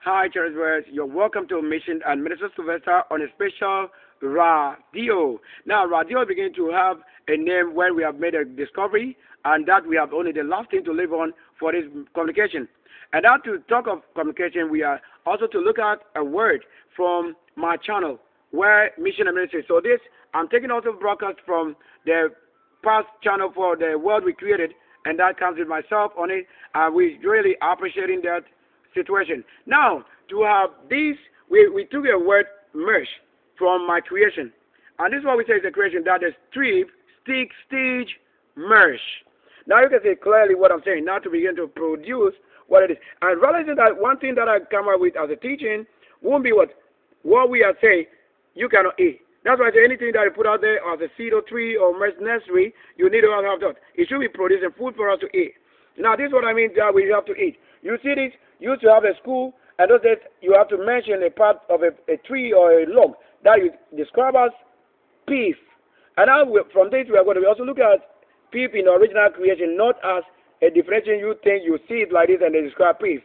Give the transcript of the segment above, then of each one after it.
Hi, Chariswords. You're welcome to Mission and Minister Sylvester on a special Ra-Deo. Now, Ra-Deo is beginning to have a name where we have made a discovery, and that we have only the last thing to live on for this communication. And now to talk of communication, we are also to look at a word from my channel where Mission and Ministry. So this, I'm taking also broadcast from the past channel for the world we created, and that comes with myself on it, and we're really appreciating that situation. Now, to have this, we took a word merge from my creation. And this is what we say is the creation, that is strip, stick, stitch, merge. Now you can see clearly what I'm saying, now to begin to produce what it is. And realizing that one thing that I come up with as a teaching won't be what we are saying you cannot eat. That's why I say anything that you put out there as a seed or tree or nursery, you need to have that. It should be producing food for us to eat. Now this is what I mean that we have to eat. You see this, you used to have a school, and those days you have to mention a part of a tree or a log that you describe as peace. And now from this we are going to also look at peace in original creation, not as a differentiation you think you see it like this and they describe peace.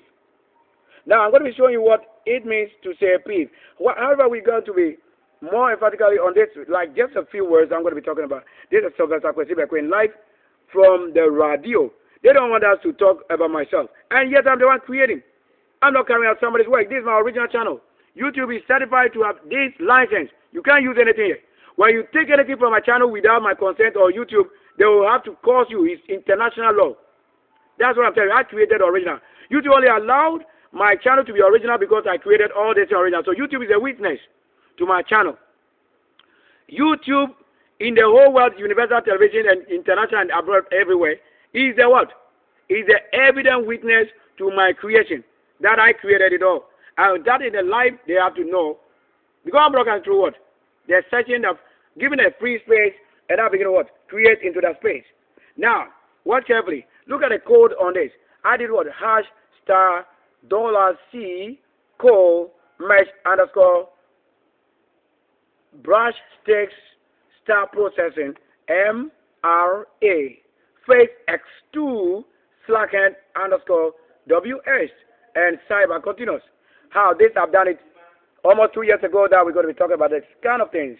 Now I'm going to be showing you what it means to say peace. However, we're going to be more emphatically on this, like just a few words I'm going to be talking about. This is SYLVESTER in life from the Ra-Deo. They don't want us to talk about myself. And yet I'm the one creating. I'm not carrying out somebody's work. This is my original channel. YouTube is certified to have this license. You can't use anything here. When you take anything from my channel without my consent or YouTube, they will have to cause you. It's international law. That's what I'm telling you. I created original. YouTube only allowed my channel to be original because I created all this original. So YouTube is a witness to my channel. YouTube in the whole world, universal television and international and abroad everywhere, is the what? Is the evident witness to my creation, that I created it all. And that in the life they have to know. Because I'm broken through what? They're searching of giving a free space and I'm beginning what? Create into that space. Now, watch carefully. Look at the code on this. I did what? $$C mesh _ brush sticks star processing MRA face X2 slackened _ WS and cyber continuous. How this I've done it almost 2 years ago that we're going to be talking about this kind of things.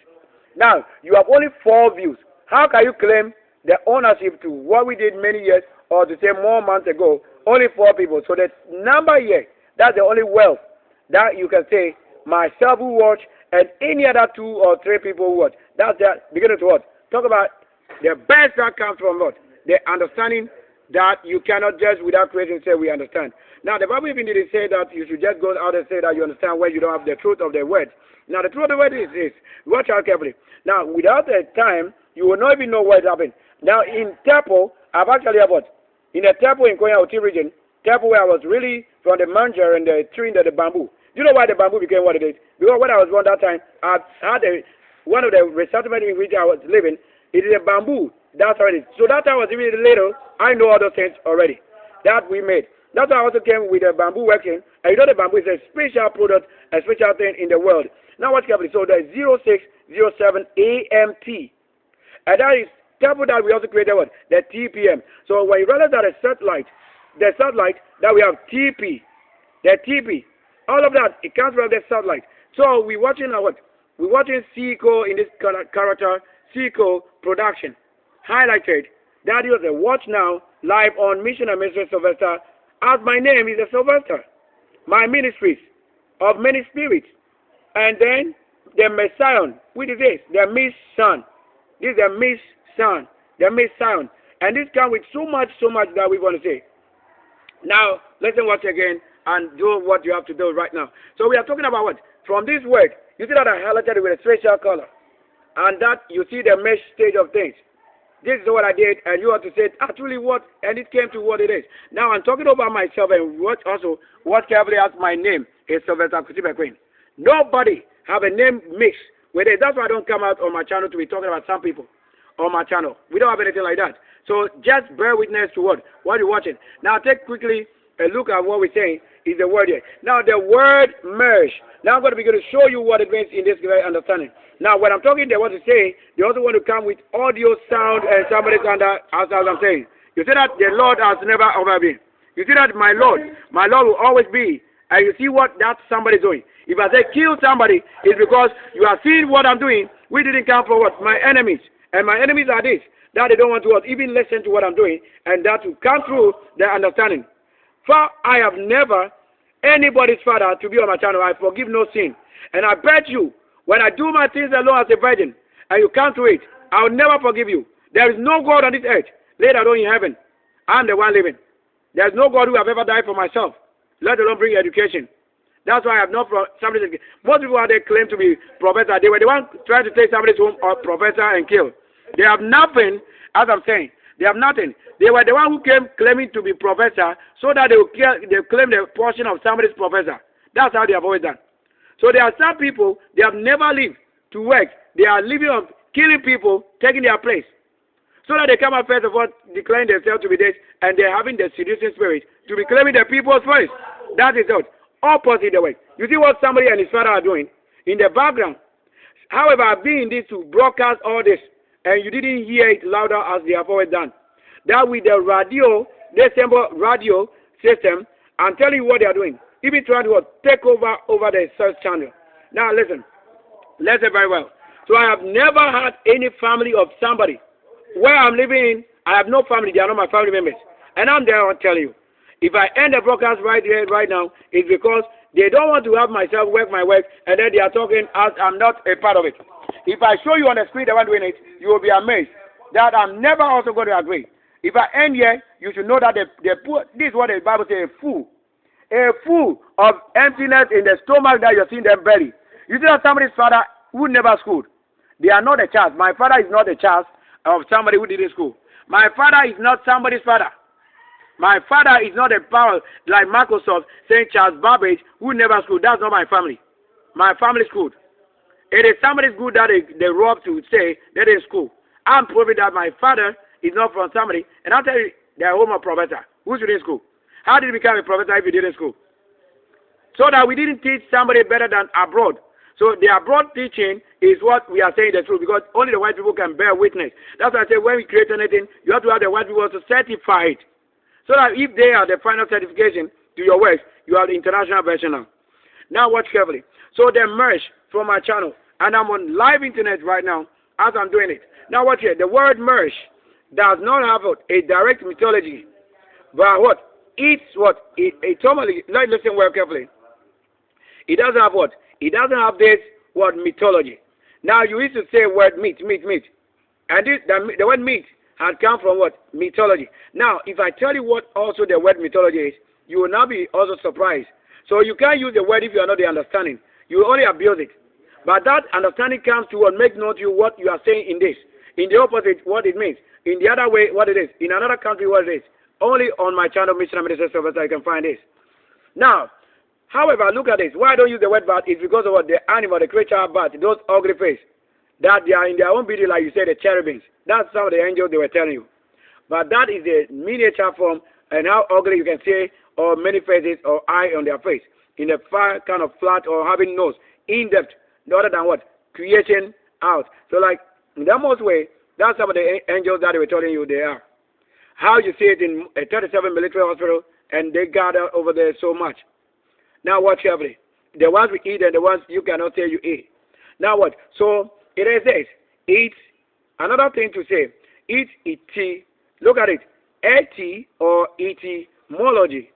Now you have only 4 views. How can you claim the ownership to what we did many years or to say more months ago? Only 4 people. So the number here, that's the only wealth that you can say myself who watch and any other 2 or 3 people who watch. That's the beginning to what? Talk about the best that comes from what? The understanding that you cannot judge without creating say we understand. Now the Bible even did say that you should just go out and say that you understand when you don't have the truth of the word. Now the truth of the word is this. Watch out carefully. Now without the time, you will not even know what happened. Now in Tepo, I've actually had what? In a Tepo in Konya Oti region, Tepo where I was really from the manger and the tree and the bamboo. Do you know why the bamboo became what it is? Because when I was born that time, I had one of the resettlements in which I was living, it is a bamboo. That's how it is. So that time was even little, I know all those things already that we made. That's why I also came with the bamboo working. And you know the bamboo is a special product, a special thing in the world. Now watch carefully. So the 0607 AMT. And that is Tepo that we also created what? The TPM. So when you realize that the satellite that we have TP, the TP, all of that, it comes from the satellite. So we're watching what? We're watching Seiko in this character, Seiko production. Highlighted. That is a watch now, live on Mission and Ministry Sylvester. As my name is a Sylvester. My ministries of many spirits. And then the Messiah, which is this? The Miss Son. This is the Miss Son. The Miss Son. And this comes with so much that we want to say. Now, listen once again and do what you have to do right now. So we are talking about what? From this word, you see that I highlighted it with a special color. And that you see the mesh stage of things. This is what I did, and you have to say actually what, and it came to what it is. Now I'm talking about myself and what carefully as my name is Sylvester. Nobody have a name mixed with it. That's why I don't come out on my channel to be talking about some people on my channel. We don't have anything like that. So just bear witness to what you're watching. Now take quickly a look at what we're saying is the word here. Now the word merge. Now I'm going to be going to show you what it means in this very understanding. Now when I'm talking, they want to say, they also want to come with audio, sound, and somebody's under, as I'm saying. You see that the Lord has never ever been. You see that my Lord will always be and you see what that somebody is doing. If I say kill somebody, it's because you are seeing what I'm doing. We didn't come for what? My enemies. And my enemies are this, that they don't want to even listen to what I'm doing, and that will come through their understanding. For I have never anybody's father to be on my channel. I forgive no sin. And I bet you, when I do my things alone as a virgin, and you come to it, I will never forgive you. There is no God on this earth, let alone in heaven. I'm the one living. There is no God who have ever died for myself, let alone bring education. That's why I have not from somebody. Most people out there claim to be professor. They were the one trying to take somebody's home or professor and kill. They have nothing, as I'm saying. They have nothing. They were the one who came claiming to be professor so that they claim the portion of somebody's professor. That's how they have always done. So there are some people, they have never lived to work. They are living on killing people, taking their place. So that they come up first of all, declaring themselves to be this, and they're having the seducing spirit to be claiming the people's first. That is what. Opposite the way. You see what somebody and his father are doing in the background. However, I've been in this to broadcast all this, and you didn't hear it louder as they have always done. That with the radio, this radio system, I'm telling you what they are doing. Even trying to take over the search channel. Now listen very well. So I have never had any family of somebody. Where I'm living in, I have no family. They are not my family members. And I'm there, I'll tell you. If I end the broadcast right here, right now, it's because they don't want to have myself work my work, and then they are talking as I'm not a part of it. If I show you on the screen the one doing it, you will be amazed that I'm never also going to agree. If I end here, you should know that this is what the Bible says, a fool of emptiness in the stomach that you're seeing them belly. You see that somebody's father who never schooled. They are not a child. My father is not a child of somebody who didn't school. My father is not somebody's father. My father is not a power like Microsoft saying Charles Babbage who never schooled. That's not my family. My family schooled. It is somebody's good that they rob to say that they school. I'm proving that my father is not from somebody, and I'll tell you, they're home of professor. Who should in school? How did he become a professor if he didn't school? So that we didn't teach somebody better than abroad. So the abroad teaching is what we are saying the truth, because only the white people can bear witness. That's why I say when we create anything, you have to have the white people to certify it. So that if they are the final certification to your works, you have the international version now. Now watch carefully. So they merge from my channel, and I'm on live internet right now as I'm doing it. Now watch here. The word merge does not have a direct mythology, but what? It's what? It normally, listen very carefully. It doesn't have what? It doesn't have this word mythology. Now you used to say word meat. And the word meat had come from what? Mythology. Now, if I tell you what also the word mythology is, you will now be also surprised. So you can't use the word if you are not the understanding. You only abuse it. But that understanding comes to what make known to you what you are saying in this. In the opposite, what it means. In the other way, what it is. In another country, what it is. Only on my channel, Missionary Minister Service, I can find this. Now, however, look at this. Why I don't use the word bat is because of what the animal, the creature bat, those ugly face. That they are in their own beauty, like you said, the cherubims. That's some of the angels they were telling you. But that is the miniature form and how ugly you can say, or many faces or eye on their face. In a far kind of flat or having nose, in depth, other than what? Creation out. So like, in that most way, that's some of the angels that they were telling you they are. How you see it in a 37 military hospital, and they gather over there so much. Now watch carefully. The ones we eat and the ones you cannot say you eat. Now what? So it is this. It's another thing to say. It's it. Look at it. Et or etymology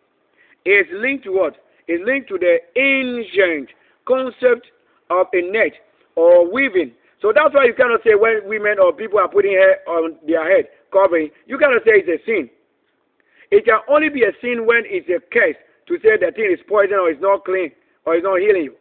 is linked to what? Is linked to the ancient concept of a net or weaving. So that's why you cannot say when women or people are putting hair on their head, covering, you cannot say it's a sin. It can only be a sin when it's a curse to say the thing is poison or it's not clean or it's not healing you.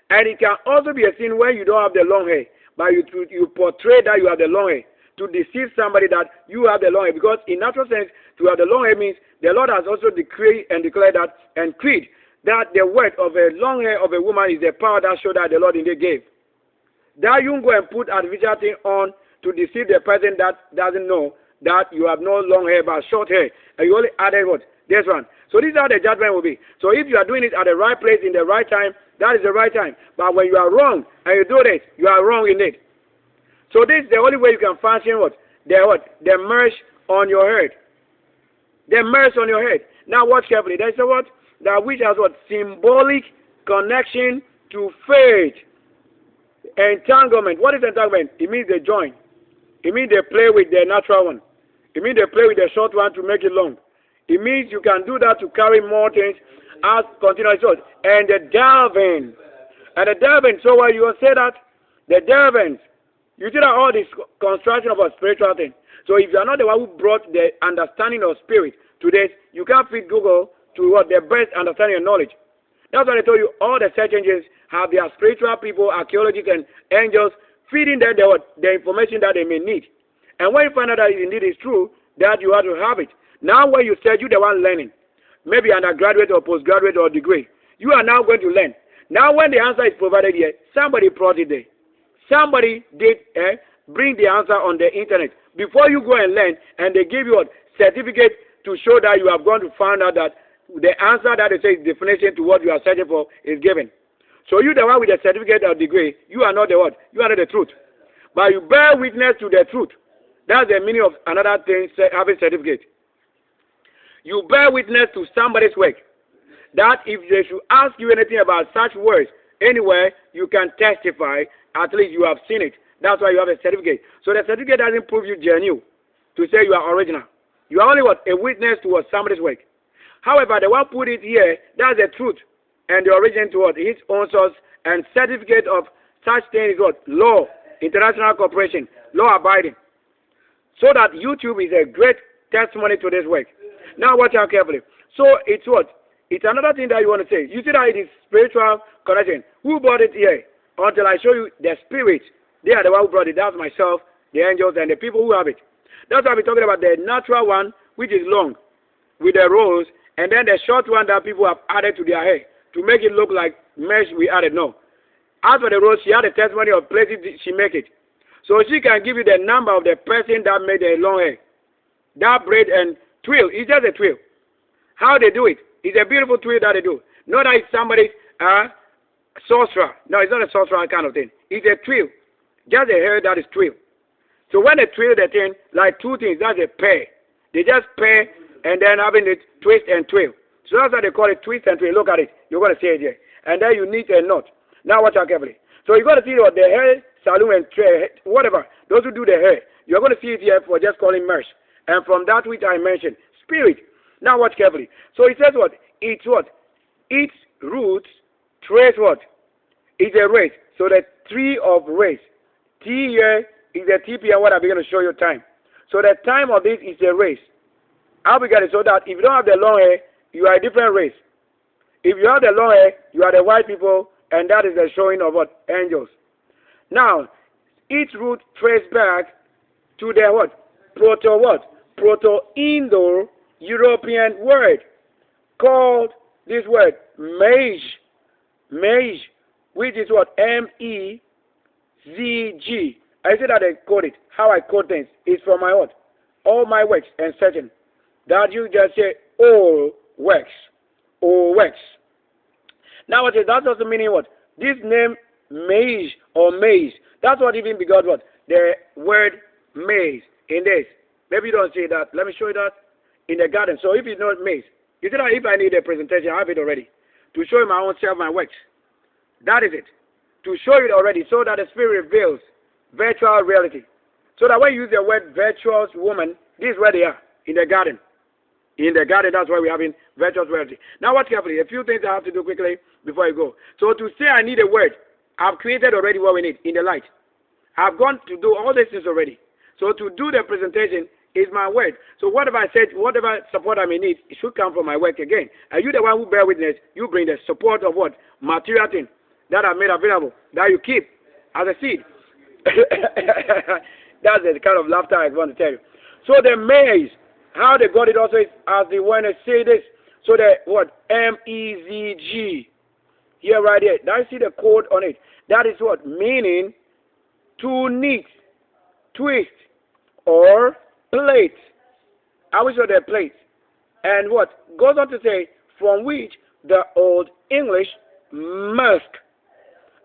And it can also be a sin when you don't have the long hair, but you portray that you have the long hair to deceive somebody that you have the long hair. Because in natural sense, to have the long hair means the Lord has also decreed and declared that and creed that the word of a long hair of a woman is the power that showed that the Lord indeed gave. That you go and put artificial thing on to deceive the person that doesn't know that you have no long hair but short hair, and you only added what? This one. So this is how the judgment will be. So if you are doing it at the right place in the right time, that is the right time. But when you are wrong and you do this, you are wrong indeed. So this is the only way you can function what? The merge on your head. The merge on your head. Now watch carefully. There is a what? that which has what? Symbolic connection to faith. Entanglement. What is entanglement? It means they join. It means they play with the natural one. It means they play with the short one to make it long. It means you can do that to carry more things as continuous short. And the delving. And the delving, so what you will say that the delving, you see that all this construction of a spiritual thing. So if you are not the one who brought the understanding of spirit to this, you can't feed Google to what the best understanding and knowledge. That's why I told you all the search engines have their spiritual people, archaeologists and angels feeding them the information that they may need. And when you find out that it indeed is true, that you have to have it. Now when you said you're the one learning, maybe undergraduate or postgraduate or degree, you are now going to learn. Now when the answer is provided here, somebody brought it there. Somebody did bring the answer on the internet. Before you go and learn, and they give you a certificate to show that you have gone to find out that the answer that they say is definition to what you are searching for is given. So you the one with the certificate or degree, you are not the what? You are not the truth. But you bear witness to the truth. That's the meaning of another thing, having certificate. You bear witness to somebody's work. That if they should ask you anything about such words anywhere, you can testify. At least you have seen it. That's why you have a certificate. So the certificate doesn't prove you genuine to say you are original. You are only what? A witness to somebody's work. However, the one put it here, that's the truth. And the origin to what? His own source and certificate of such thing is what? Law, international cooperation, law abiding. So that YouTube is a great testimony to this work. Now watch out carefully. So it's what? It's another thing that you want to say. You see that it is spiritual connection. Who brought it here? Until I show you the spirit. They are the one who brought it. That's myself, the angels, and the people who have it. That's why we're talking about the natural one, which is long, with the rows, and then the short one that people have added to their hair to make it look like mesh we added. No. As for the rose, she had a testimony of places she make it. So she can give you the number of the person that made the long hair. That braid and twill, it's just a twill. How they do it, it's a beautiful twill that they do. Not that it's somebody's sorcerer. No, it's not a sorcerer kind of thing. It's a twill. Just a hair that is twill. So when they twill the thing, like two things, that's a pair. They just pair and then having it twist and twill. So that's why they call it twist and twill. Look at it. You're going to see it here. And then you knit a knot. Now watch out carefully. So you're going to see what the hair, saloon and whatever. Those who do the hair. You're going to see it here for just calling mesh. And from that which I mentioned, spirit. Now watch carefully. So it says what? It's what? Its roots trace what? It's a race. So the tree of race. T here is the TP and what I'm going to show you time. So the time of this is a race. How we get it? So that if you don't have the long hair, you are a different race. If you have the long hair, you are the white people, and that is the showing of what? Angels. Now, its root trace back to the what? Proto-Indo-European word called this word mage, which is what? M-E-Z-G. I said that I code it. How I code things is from my what? All my works and searching. That you just say all works. All works. Now what is that also meaning what? This name mage or maze. That's what even begot what? The word maze in this. Maybe you don't see that. Let me show you that in the garden. So if you know maze, you see that if I need a presentation, I have it already. To show you my own self, my works. That is it. To show it already so that the spirit reveals virtual reality. So that when you use the word virtuous woman, this is where they are, in the garden. In the garden, that's why we're having virtuous reality. Now watch carefully. A few things I have to do quickly before I go. So to say I need a word, I've created already what we need in the light. I've gone to do all these things already. So to do the presentation is my word. So whatever I said, whatever support I may need, it should come from my work again. And you the one who bear witness, you bring the support of what? Material thing that I made available, that you keep as a seed. That's the kind of laughter I want to tell you. So the maize, how they got it also is as they want to say this. So the what? M-E-Z-G. Here right here. Now you see the code on it. That is what? Meaning to knit, twist, or plate. I will show the plate. And what? Goes on to say, from which the Old English mask.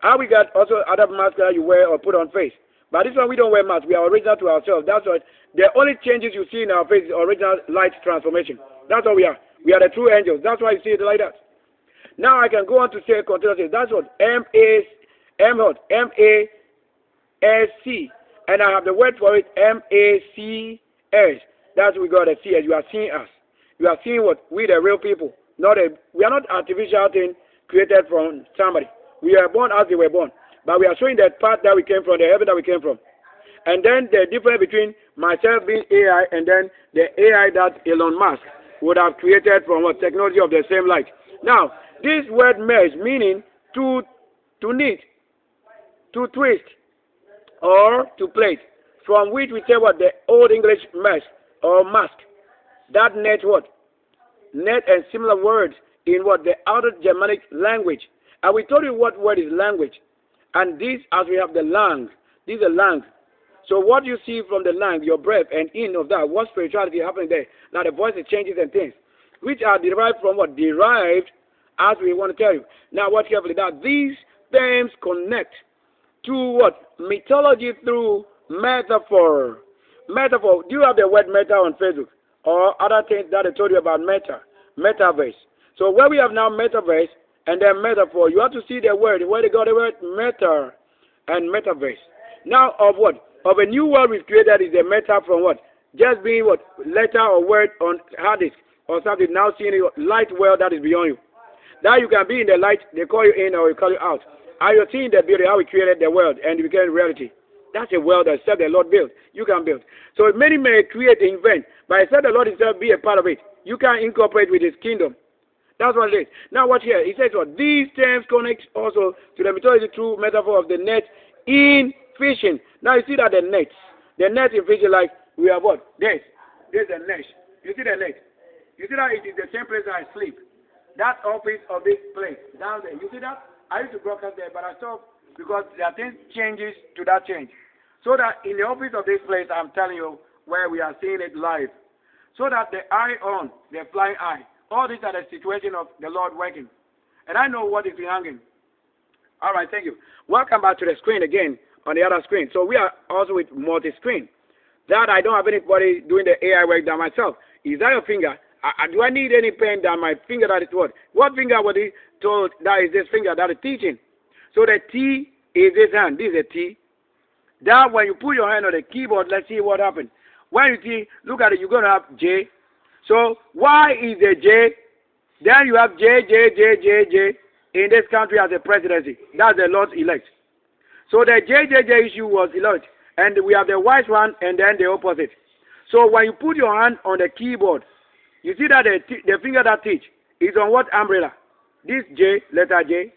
How we got also other masks that you wear or put on face. But this one we don't wear masks. We are original to ourselves. That's what. The only changes you see in our face is original light transformation. That's what we are. We are the true angels. That's why you see it like that. Now I can go on to say continuously. That's what M-A-S-C. And I have the word for it, M-A-C-S. That's what we got a C as. You are seeing us. You are seeing what? We the real people. We are not artificial thing created from somebody. We are born as they were born. But we are showing that path that we came from, the heaven that we came from. And then the difference between myself being AI and then the AI that Elon Musk would have created from what? Technology of the same light. Now, this word mesh meaning to knit, to twist, or to plait, from which we say what? The Old English mesh or mask. That net what? Net and similar words in what? The outer Germanic language. And we told you what word is language. And this, as we have the lang, this is a lang. So what you see from the lang, your breath and in of that, what spirituality happening there? Now the voice changes and things, which are derived from what? Derived, as we want to tell you. Now watch carefully that these terms connect to what? Mythology through metaphor. Metaphor. Do you have the word meta on Facebook? Or other things that I told you about metaverse. So where we have now metaverse and then metaphor, you have to see the word, where they got the word meta and metaverse. Now of what? Of a new world we've created is a meta from what? Just being what? Letter or word on hard disk or something. Now seeing a light world that is beyond you. Now you can be in the light, they call you in or they call you out. Are you seeing the beauty, how we created the world and it became reality? That's a world that except the Lord built. You can build. So many may create, invent, but except the Lord himself be a part of it. You can incorporate with his kingdom. That's what it is. Now watch here. He says what? These terms connect also to the mythology through metaphor of the net in fishing. Now you see that the net in fishing, like we have what? This is the net. You see the net? You see that it is the same place I sleep. That office of this place down there. You see that? I used to broadcast there, but I stopped because there are things changes to that change. So that in the office of this place, I'm telling you where we are seeing it live. So that the eye on, the flying eye, all these are the situation of the Lord working. And I know what is hanging. All right, thank you. Welcome back to the screen again on the other screen. So we are also with multi-screen. That I don't have anybody doing the AI work than myself. Is that your finger? Do I need any pen than my finger that is what? What finger was he told that is this finger that is teaching? So the T is this hand. This is a T. That when you put your hand on the keyboard, let's see what happens. When you see, look at it, you're going to have J. So Y is a J. Then you have J, J, J, J, J in this country as a presidency. That's the Lord's elect. So the J, J, J issue was elect. And we have the wise one and then the opposite. So when you put your hand on the keyboard, you see that the finger that teach is on what umbrella? This J, letter J.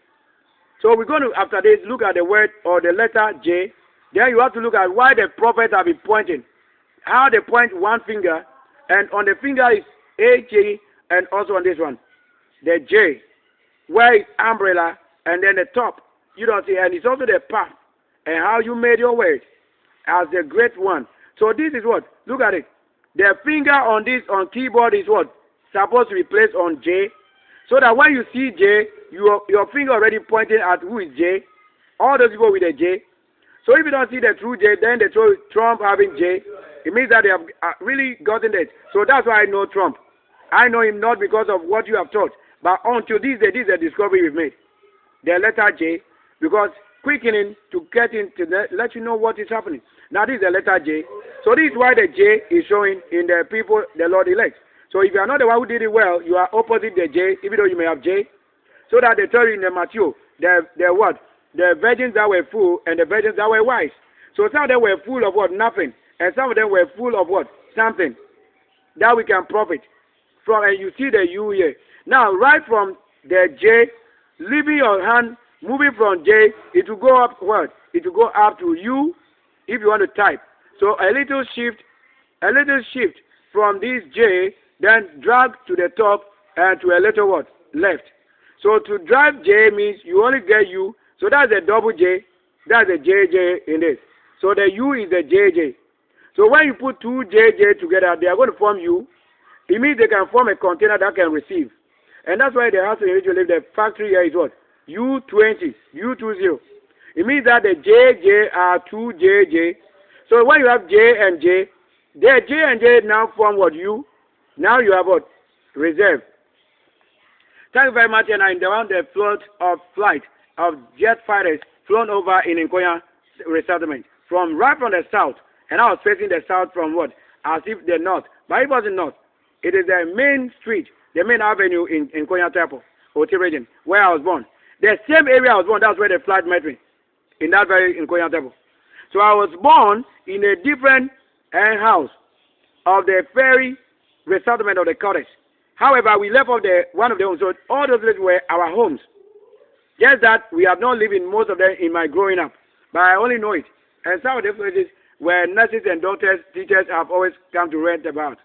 So we're going to, after this, look at the word or the letter J. Then you have to look at why the prophets have been pointing. How they point one finger, and on the finger is AJ, and also on this one, the J, where is umbrella, and then the top. You don't see, and it's also the path, and how you made your way as the great one. So this is what? Look at it. The finger on this, on keyboard is what? Supposed to be placed on J. So that when you see J, your finger already pointing at who is J. All those people with a J. So if you don't see the true J, then they throw Trump having J. It means that they have really gotten it. So that's why I know Trump. I know him not because of what you have taught, but until this day, this is a discovery we've made. The letter J, because quickening to get into let you know what is happening. Now this is the letter J. So this is why the J is showing in the people the Lord elects. So if you are not the one who did it well, you are opposite the J, even though you may have J. So that they tell you in the Matthew, the what? The virgins that were full and the virgins that were wise. So some of them were full of what? Nothing. And some of them were full of what? Something. That we can profit from. And you see the U here. Now, right from the J, leaving your hand, moving from J, it will go up what? It will go up to U if you want to type. So a little shift from this J, then drag to the top and to a little what? Left. So to drive J means you only get U. So that's a double J. That's a JJ in this. So the U is the JJ. So when you put two JJ together, they are going to form U. It means they can form a container that can receive. And that's why the house in which you live, the factory here is what? U20, U20. It means that the JJ are two JJ. So when you have J and J, the J and J now form what? U. Now you have what? Reserve. Thank you very much. And I'm the float of flight of jet fighters flown over in Nkoya resettlement from right from the south. And I was facing the south from what? As if the north. But it wasn't north. It is the main street, the main avenue in Nkoya Temple, Oti region, where I was born. The same area I was born, that's where the flight met me. In that very Nkoya Temple. So I was born in a different house of the ferry resettlement of the cottage. However, we left off one of the homes. So all those places were our homes. Just that we have not lived in most of them in my growing up. But I only know it. And some of the places where nurses and doctors, teachers have always come to rent about.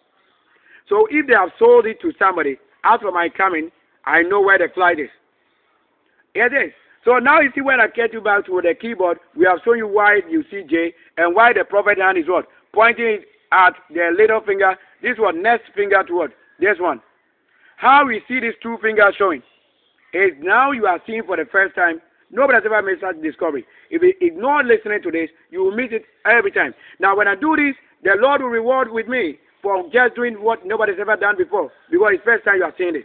So if they have sold it to somebody, after my coming, I know where the flight is. It is. So now you see when I get you back to the keyboard, we have shown you why you see J and why the prophet hand is what? Pointing it at the little finger. This one, next finger to what? This one. How we see these two fingers showing is now you are seeing for the first time. Nobody has ever made such discovery. If you ignore listening to this, you will miss it every time. Now when I do this, the Lord will reward with me for just doing what nobody's ever done before. Because it's the first time you are seeing this.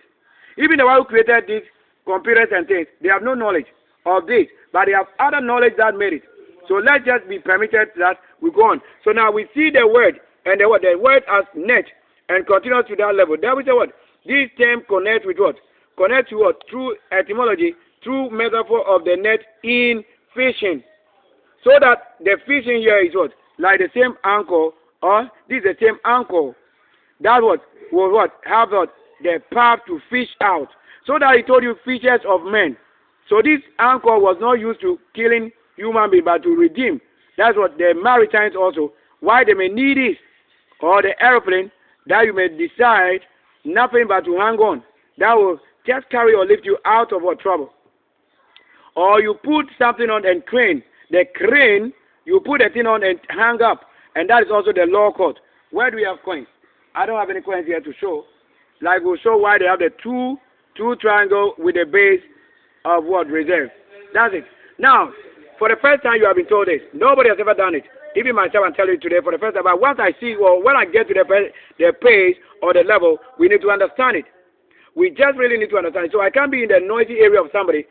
Even the one who created these computers and things, they have no knowledge of this, but they have other knowledge that made it. So let's just be permitted that we go on. So now we see the word, and the word as net, and continues to that level. That we say what? This term connects with what? Connects to what? Through etymology, through metaphor of the net in fishing. So that the fishing here is what? Like the same anchor, or this is the same anchor. That what? Was what? Have what? The path to fish out. So that he told you fishers of men. So this anchor was not used to killing human beings, but to redeem. That's what the Maritimes also, why they may need this, or the aeroplane, that you may decide nothing but to hang on. That will just carry or lift you out of trouble. Or you put something on and crane. The crane, you put a thing on and hang up. And that is also the law court. Where do we have coins? I don't have any coins here to show. Like we'll show why they have the two triangle with the base of what? Reserve. That's it. Now, for the first time you have been told this. Nobody has ever done it. Even myself, I'm telling you today for the first time. But once I see, well, when I get to the pace or the level, we need to understand it. We just really need to understand it. So I can't be in the noisy area of somebody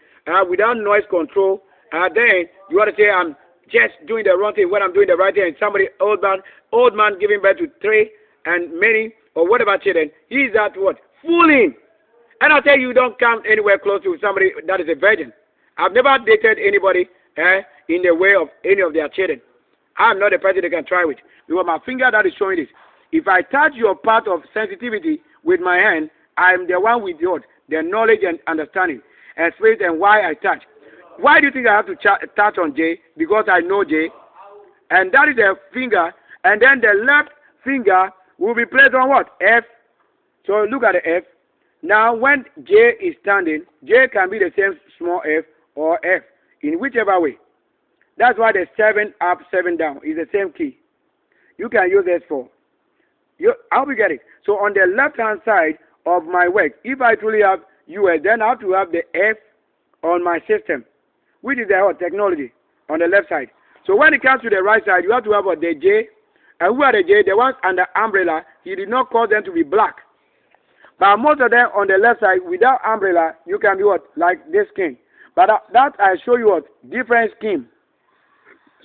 without noise control. Then you want to say I'm just doing the wrong thing when I'm doing the right thing. And somebody, old man giving birth to 3 and many or whatever children, he's that what? Fooling. And I'll tell you, don't come anywhere close to somebody that is a virgin. I've never dated anybody in the way of any of their children. I'm not a person they can try with. Because my finger that is showing this. If I touch your part of sensitivity with my hand, I'm the one with the knowledge and understanding and spirit and why I touch. Why do you think I have to touch on J? Because I know J. And that is the finger. And then the left finger will be placed on what? F. So look at the F. Now when J is standing, J can be the same small f or F in whichever way. That's why the 7 up, 7 down is the same key. You can use S4. I hope you get it. So on the left-hand side of my work, if I truly have US, then I have to have the F on my system, which is the technology on the left side. So when it comes to the right side, you have to have the J. And who are the J? The ones under umbrella, he did not cause them to be black. But most of them on the left side, without umbrella, you can be what? Like this scheme. But that I show you what? Different scheme.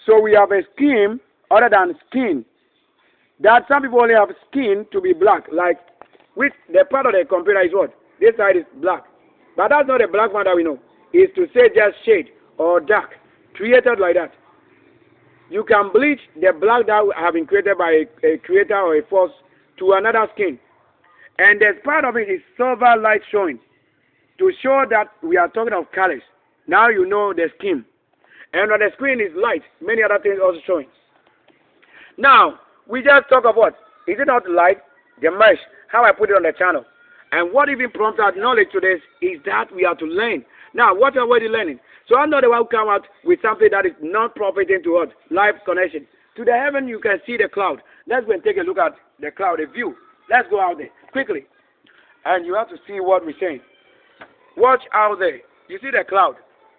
So we have a scheme other than skin. That some people only have skin to be black. Like, which the part of the computer is what? This side is black. But that's not the black one that we know. It's to say just shade or dark. Created like that. You can bleach the black that have been created by a creator or a force to another skin. And there's part of it is silver light showing. To show that we are talking of colors. Now you know the scheme. And on the screen is light. Many other things also showing. Now, we just talk of what? Is it not light? The mesh. How I put it on the channel. And what even prompts our knowledge to this is that we have to learn. Now, what are we learning? So I'm not the one who come out with something that is not profiting to us. Live connection. To the heaven, you can see the cloud. Let's go and take a look at the cloud, a view. Let's go out there, quickly. And you have to see what we're saying. Watch out there. You see the cloud.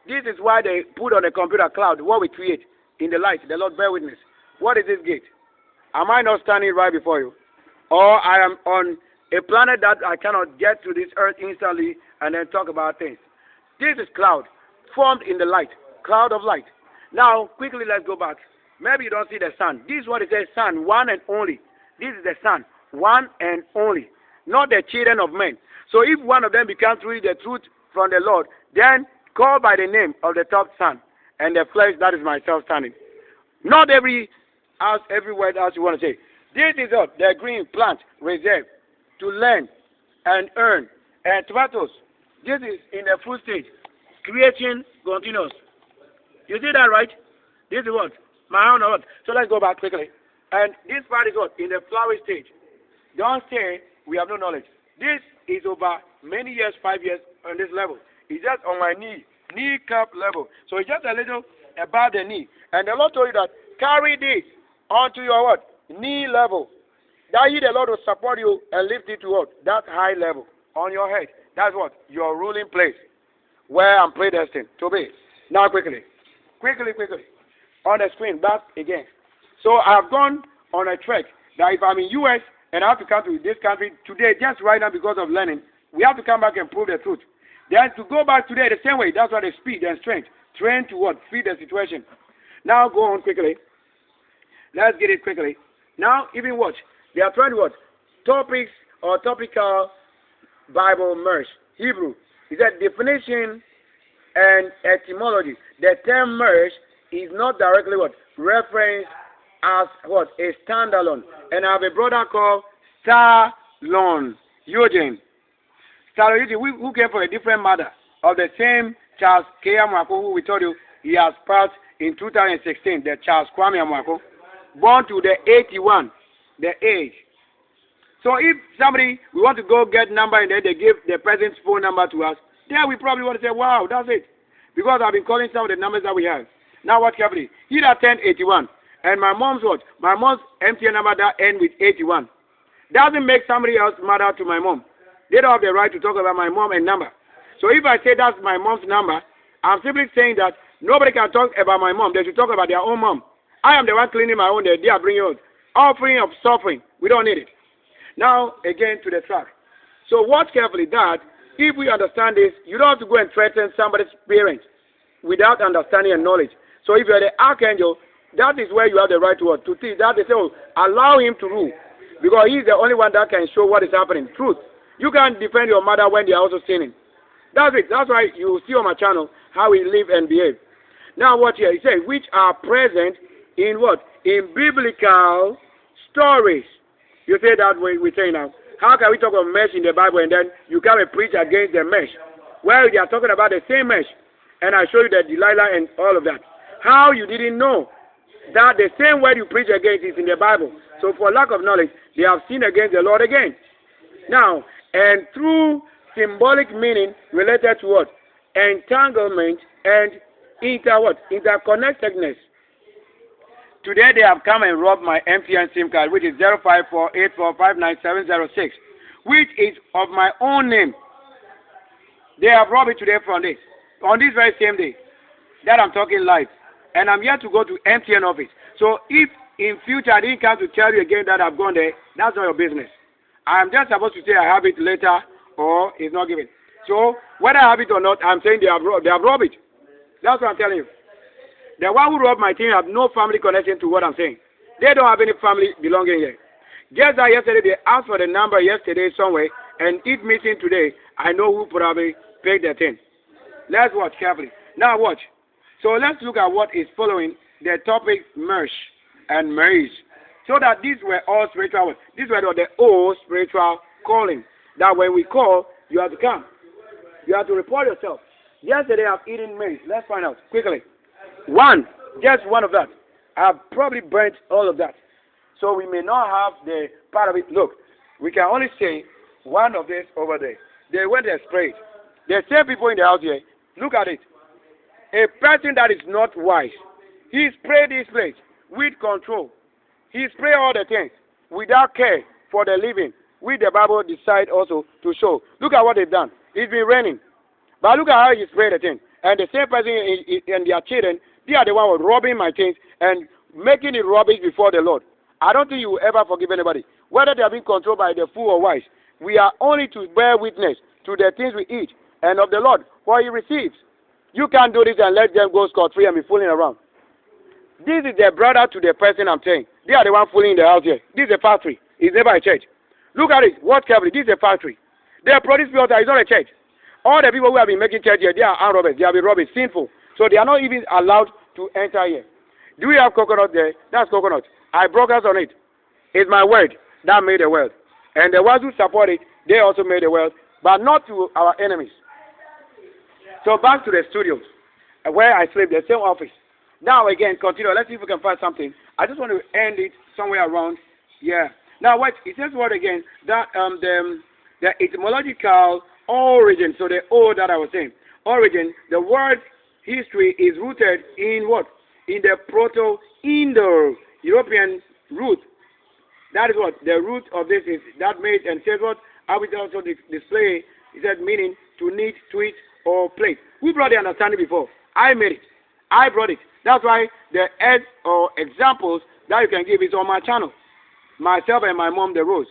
This is why they put on the computer cloud, what we create in the light. The Lord bear witness. What is this gate? Am I not standing right before you? Or I am on a planet that I cannot get to this earth instantly and then talk about things. This is cloud, formed in the light, cloud of light. Now, quickly, let's go back. Maybe you don't see the sun. This is what it says, sun, one and only. This is the sun, one and only, not the children of men. So if one of them becomes really the truth from the Lord, then call by the name of the top son, and the flesh, that is myself standing. Not every word else you want to say. This is what the green plant reserved to learn and earn. And tomatoes, this is in the fruit stage. Creation continues. You see that, right? This is what? My own what? So let's go back quickly. And this part is what? In the flower stage. Don't say we have no knowledge. This is over many years, 5 years on this level. It's just on my knee cup level. So it's just a little above the knee. And the Lord told you that carry this onto your what? Knee level. That the Lord will support you and lift it to what? That high level on your head. That's what? Your ruling place. Where I'm predestined to be. Now quickly. Quickly. On the screen, back again. So I've gone on a trek that if I'm in US and I have to come to this country today, just right now because of learning, we have to come back and prove the truth. Then to go back today the same way, that's why the speed and strength. Train to what? Feed the situation. Now go on quickly. Let's get it quickly. Now even watch. They are trying to what? Topics or topical Bible merge. Hebrew. Is that definition and etymology. The term merge is not directly what? Referenced as what? A standalone. And I have a brother called Stallone Eugene. Stallone Eugene, who came from a different mother of the same Charles K. Amwako, who we told you he has passed in 2016, the Charles Kwame Amwako, born to the 81, the age. So if somebody, we want to go get number and then they give the person's phone number to us, then we probably want to say, wow, that's it. Because I've been calling some of the numbers that we have. Now what carefully? He that turned 81. And my mom's what? My mom's MTN number that ends with 81. Doesn't make somebody else matter to my mom. They don't have the right to talk about my mom and number. So if I say that's my mom's number, I'm simply saying that nobody can talk about my mom. They should talk about their own mom. I am the one cleaning my own. They are bringing out offering of suffering. We don't need it. Now, again to the track. So watch carefully that if we understand this, you don't have to go and threaten somebody's parents without understanding and knowledge. So if you're the archangel, that is where you have the right to teach. That they say, oh, allow him to rule. Because he's the only one that can show what is happening. Truth. You can't defend your mother when they are also sinning. That's it. That's why you see on my channel how we live and behave. Now what here? He says, which are present in what? In biblical stories. You say that way we say now. How can we talk of mesh in the Bible and then you come and preach against the mesh? Well, they are talking about the same mesh. And I show you the Delilah and all of that. How you didn't know that the same word you preach against is in the Bible. So for lack of knowledge, they have sinned against the Lord again. Now, and through symbolic meaning related to what? Entanglement and interconnectedness. Today they have come and robbed my MTN SIM card, which is 05484597006, which is of my own name. They have robbed it today from this, on this very same day that I'm talking live. And I'm yet to go to MTN office. So if in future I didn't come to tell you again that I've gone there, that's not your business. I'm just supposed to say I have it later or it's not given. So whether I have it or not, I'm saying they have robbed it. That's what I'm telling you. The one who robbed my thing have no family connection to what I'm saying. They don't have any family belonging here. Just that yesterday they asked for the number yesterday somewhere, and if missing today, I know who probably paid the thing. Let's watch carefully. Now watch. So let's look at what is following the topic merge and marriage. So that these were all spiritual words. These were the old spiritual calling. That when we call, you have to come. You have to report yourself. Yesterday I've eaten maize. Let's find out quickly. Just one of that. I've probably burnt all of that. So we may not have the part of it. Look, we can only say one of this over there. They went and sprayed. There are same people in the house here. Look at it. A person that is not wise, he sprayed this place with control. He sprayed all the things without care for the living, which the Bible decide also to show. Look at what they've done. It's been raining. But look at how he sprayed the thing. And the same person and their children, they are the one robbing my things and making it rubbish before the Lord. I don't think you will ever forgive anybody. Whether they are being controlled by the fool or wise, We are only to bear witness to the things we eat, and of the Lord, what he receives. You can't do this and let them go scot-free and be fooling around. This is the brother to the person I'm saying. They are the one fooling in the house here. This is a factory. It's never a church. Look at it. Watch carefully. This is a factory. They produce pure water. It's not a church. All the people who have been making church here, they are armed robbers. They have been robbing, sinful. So they are not even allowed to enter here. Do we have coconut there? That's coconut. I broadcast on it. It's my word that made the world. And the ones who support it, they also made the world, but not to our enemies. So back to the studios, where I sleep, the same office. Now again, continue. Let's see if we can find something. I just want to end it somewhere around here. Now what? It says what again? That the etymological origin, so the O that I was saying, origin, the word history is rooted in what? In the Proto-Indo-European root. That is what? The root of this is, that made, and says what? I will also display, it said meaning to knit, tweet, or plate. Who brought the understanding before? I made it. I brought it. That's why the heads or examples that you can give is on my channel. Myself and my mom, the Rose.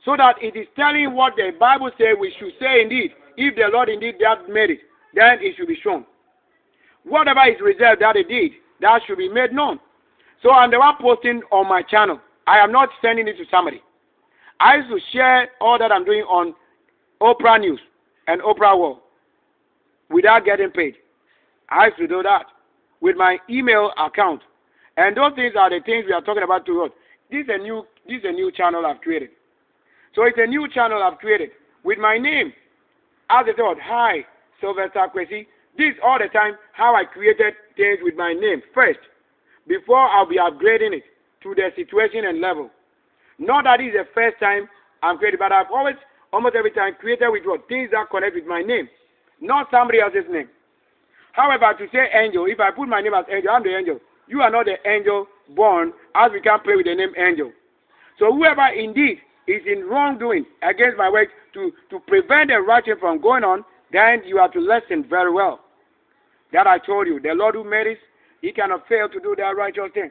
So that it is telling what the Bible says we should say indeed. If the Lord indeed that made it, then it should be shown. Whatever is reserved that it did, that should be made known. So I'm the one posting on my channel. I am not sending it to somebody. I used to share all that I'm doing on Oprah News and Oprah World without getting paid. I used to do that with my email account. And those things are the things we are talking about to us. This is a new channel I've created. So it's a new channel I've created with my name. As I thought, hi, Sylvester KWASI. This all the time how I created things with my name first, before I'll be upgrading it to the situation and level. Not that it's the first time I'm creating, but I've always, almost every time, created with what? Things that connect with my name, not somebody else's name. However, to say angel, if I put my name as angel, I'm the angel. You are not the angel born, as we can't play with the name angel. So whoever indeed is in wrongdoing against my work to prevent the righteous from going on, then you have to listen very well. That I told you, the Lord who made it, he cannot fail to do that righteous thing.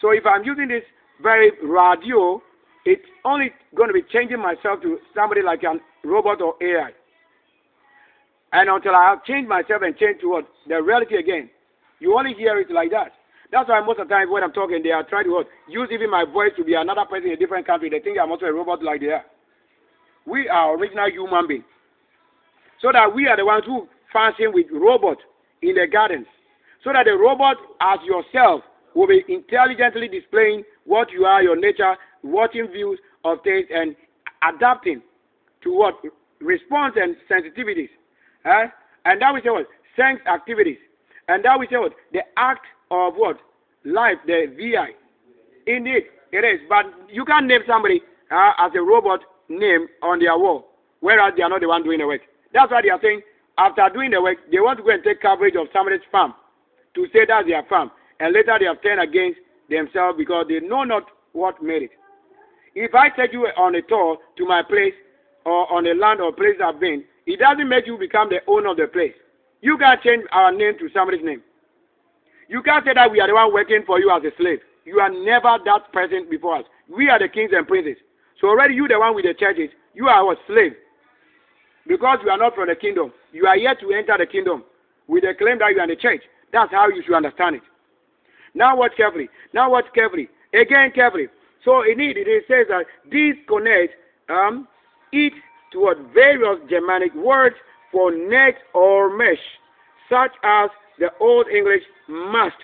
So if I'm using this very Ra-Deo, it's only going to be changing myself to somebody like a robot or AI. And until I have changed myself and changed to what? The reality again. You only hear it like that. That's why most of the time when I'm talking, they are trying to what? Use even my voice to be another person in a different country. They think I'm also a robot like they are. We are original human beings. So that we are the ones who function with robots in the gardens. So that the robot as yourself will be intelligently displaying what you are, your nature, watching views of things and adapting to what? Response and sensitivities. And that we say what? Sense activities. And that we say what? The act of what? Life, the VI. Indeed, it is. But you can't name somebody as a robot name on their wall, whereas they are not the one doing the work. That's why they are saying, after doing the work, they want to go and take coverage of somebody's farm to say that's their farm. And later they have turned against themselves because they know not what made it. If I take you on a tour to my place or on a land or place I've been, it doesn't make you become the owner of the place. You can't change our name to somebody's name. You can't say that we are the one working for you as a slave. You are never that person before us. We are the kings and princes. So already you the one with the churches, you are our slave. Because you are not from the kingdom. You are yet to enter the kingdom with the claim that you are in the church. That's how you should understand it. Now watch carefully. Now watch carefully. Again carefully. So indeed it says that these connect it toward various Germanic words for net or mesh, such as the Old English must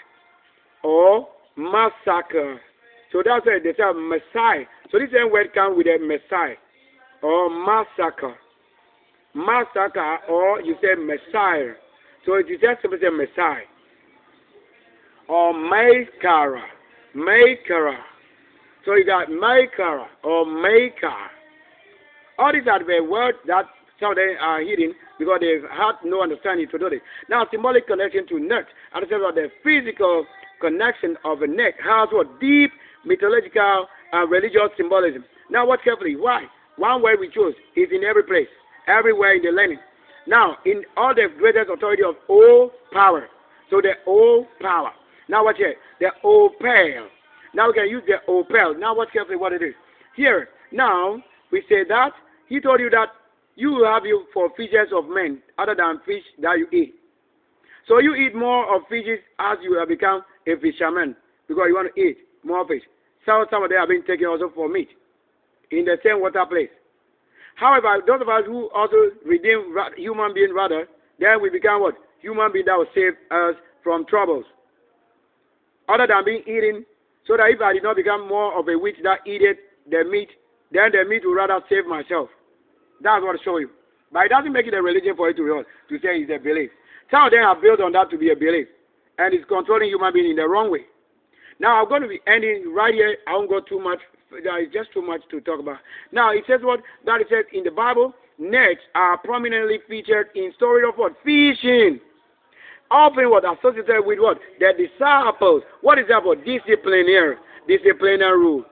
or massacre. So that's why they say Messiah. So this same word comes with a Messiah or massacre. Massacre, or you say Messiah. So it is just simply say Messiah. Or Maker. Maker. So you got Maker or Maker. All these are the words that some of them are hidden because they've had no understanding to do this. Now, symbolic connection to net. And this is the physical connection of a neck has what? Deep mythological and religious symbolism. Now, watch carefully. Why? One word we chose is in every place, everywhere in the learning. Now, in all the greatest authority of all power. So the all power. Now, watch here. The opal. Now, we can use the opal. Now, watch carefully what it is. Here, now, we say that he told you that you will have you for fishes of men other than fish that you eat. So you eat more of fishes as you have become a fisherman because you want to eat more fish. So some of them have been taken also for meat in the same water place. However, those of us who also redeem human being rather, then we become what? Human being that will save us from troubles. Other than being eaten, so that if I did not become more of a witch that eateth the meat, then the meat will rather save myself. That's what I show you. But it doesn't make it a religion for you to say it's a belief. Some of them are built on that to be a belief. And it's controlling human being in the wrong way. Now, I'm going to be ending right here. I won't go too much. There is just too much to talk about. Now, it says what? That it says in the Bible, nets are prominently featured in story of what? Fishing. Often what? Associated with what? The disciples. What is that about? Disciplinary rule.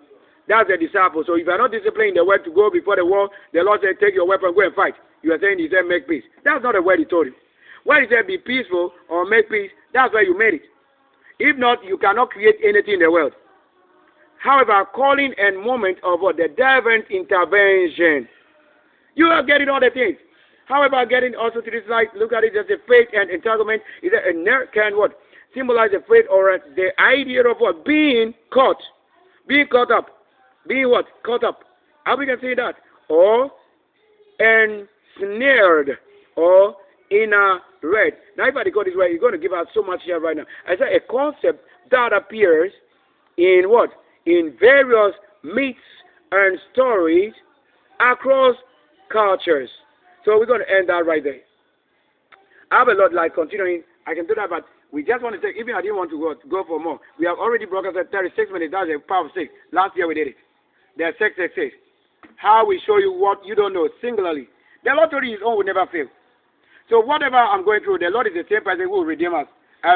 That's the disciples. So if you are not disciplined in the word to go before the war, the Lord said, take your weapon, go and fight. You are saying he said, make peace. That's not the word he told you. When he said, be peaceful or make peace, that's where you made it. If not, you cannot create anything in the world. However, calling and moment of what? The divine intervention. You are getting all the things. However, getting also to this light, look at it as a faith and entanglement. Is that a nerve can what? Symbolize the faith or the idea of what? Being caught. Being caught up. Being what? Caught up. How we can say that? Or ensnared or in a red. Now, if I decode this way, you're going to give us so much here right now. I said a concept that appears in what? In various myths and stories across cultures. So we're going to end that right there. I have a lot like continuing. I can do that, but we just want to say, even I didn't want to go for more. We have already broadcasted 36 minutes. That's a power of 6. Last year we did it. There's 666. How we show you what you don't know singularly. The Lord told you his own will never fail. So whatever I'm going through, the Lord is the same person who will redeem us.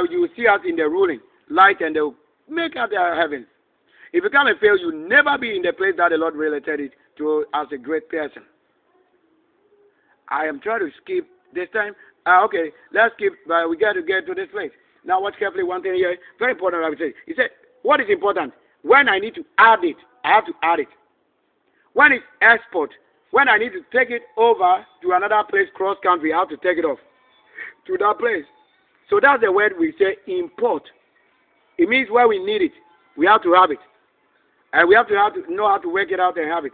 You will see us in the ruling light and they will make us their heaven. If you come and fail, you will never be in the place that the Lord related it to as a great person. I am trying to skip this time. Okay, let's skip, but we got to get to this place. Now watch carefully one thing here. Very important, I would say. He said, what is important? When I need to add it, I have to add it. When it's export, when I need to take it over to another place, cross country, I have to take it off to that place. So that's the word we say import. It means where we need it, we have to have it. And we have to know how to work it out and have it.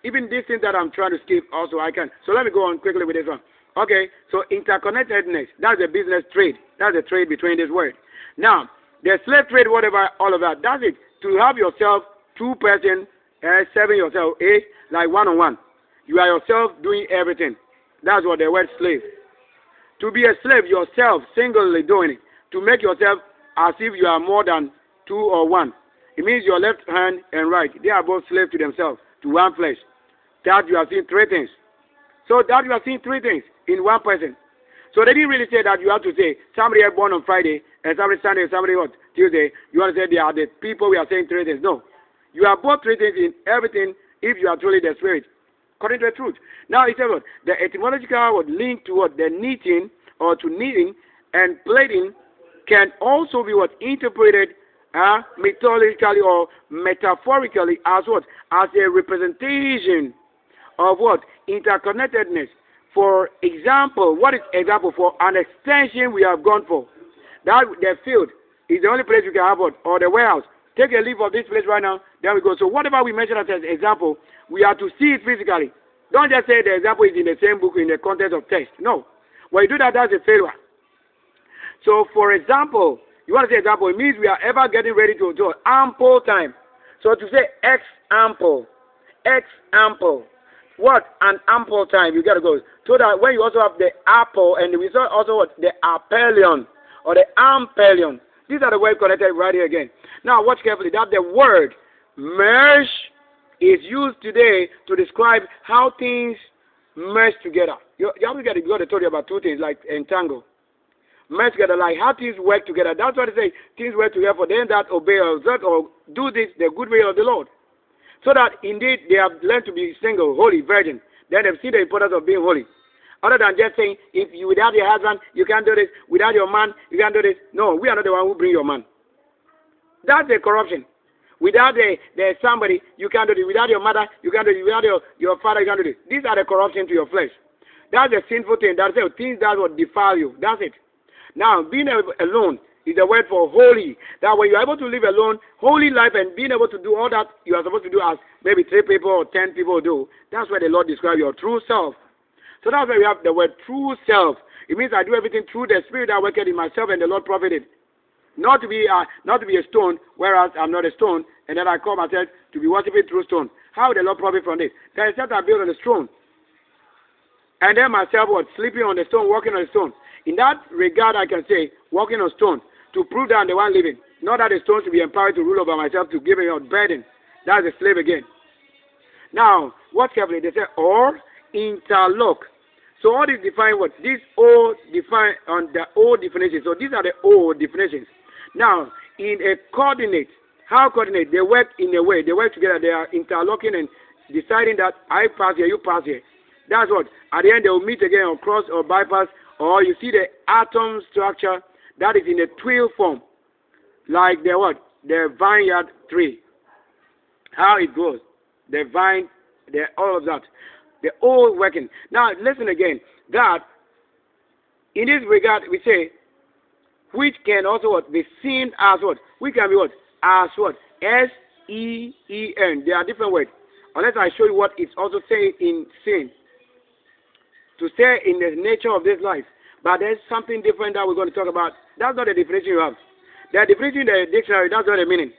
Even this thing that I'm trying to skip also I can. So let me go on quickly with this one. Okay, so interconnectedness, that's a business trade. That's a trade between this word. Now, the slave trade, whatever, all of that, that's it. To have yourself, two person, serving yourself, like one-on-one. You are yourself doing everything. That's what the word slave. To be a slave yourself, singly doing it. To make yourself as if you are more than two or one. It means your left hand and right, they are both slaves to themselves, to one flesh. That you have seen three things. So that you have seen three things in one person. So they didn't really say that you have to say somebody is born on Friday and somebody Sunday and somebody what? Tuesday. You want to say they are the people we are saying three things. No. You are both three things in everything if you are truly the spirit. According to the truth. Now it says what? The etymological word linked to what? The knitting or to knitting and plaiting can also be what? Interpreted mythologically or metaphorically as what? As a representation of what? Interconnectedness. For example, what is example for an extension we have gone for? That the field is the only place you can have what? Or the warehouse. Take a leaf of this place right now. There we go. So whatever we mention as an example, we have to see it physically. Don't just say the example is in the same book in the context of text. No. When you do that, that's a failure. So for example, you want to say example, it means we are ever getting ready to do ample time. So to say X ample. What? An ample time. You got to go. So that when you also have the apple and we saw also what? The apellion or the ampellion. These are the words connected right here again. Now watch carefully that the word merge is used today to describe how things merge together. You have to get it. You got to tell you about two things like entangle. Merge together, like how things work together. That's what they say. Things work together for them that obey or do this the good way of the Lord. So that indeed they have learned to be single, holy, virgin. Then they've seen the importance of being holy. Other than just saying, if you without your husband, you can't do this. Without your man, you can't do this. No, we are not the one who bring your man. That's the corruption. Without there's somebody, you can't do it. Without your mother, you can't do it. Without your father, you can't do it. These are the corruption to your flesh. That's the sinful thing. That's the things that will defile you. That's it. Now, being alone is the word for holy. That when you're able to live alone, holy life, and being able to do all that you are supposed to do as maybe 3 people or 10 people do, that's where the Lord describes your true self. So that's where we have the word true self. It means I do everything through the Spirit that worketh in myself, and the Lord profited. Not to be a stone, whereas I'm not a stone, and then I call myself to be worshiping through stone. How will the Lord profit from this? There is that I built on the stone, and then myself was sleeping on the stone, walking on the stone. In that regard, I can say walking on stone to prove that I'm the one living, not that the stone to be empowered to rule over myself, to give me a burden. That's a slave again. Now, watch carefully. They say or interlock. So all this define what? These all define on the old definitions. So these are the old definitions. Now, in a coordinate, how coordinate? They work in a way. They work together. They are interlocking and deciding that I pass here, you pass here. That's what. At the end, they will meet again or cross or bypass. Or you see the atom structure that is in a twill form, like the what? The vineyard tree. How it goes. The vine, all of that. The old working. Now, listen again. That, in this regard, we say, which can also what? Be seen as what? We can be what? As what? S-E-E-N. They are different words. Unless I show you what it's also saying in sin. To say in the nature of this life. But there's something different that we're going to talk about. That's not the definition you have. The definition in the dictionary, that's not the meaning.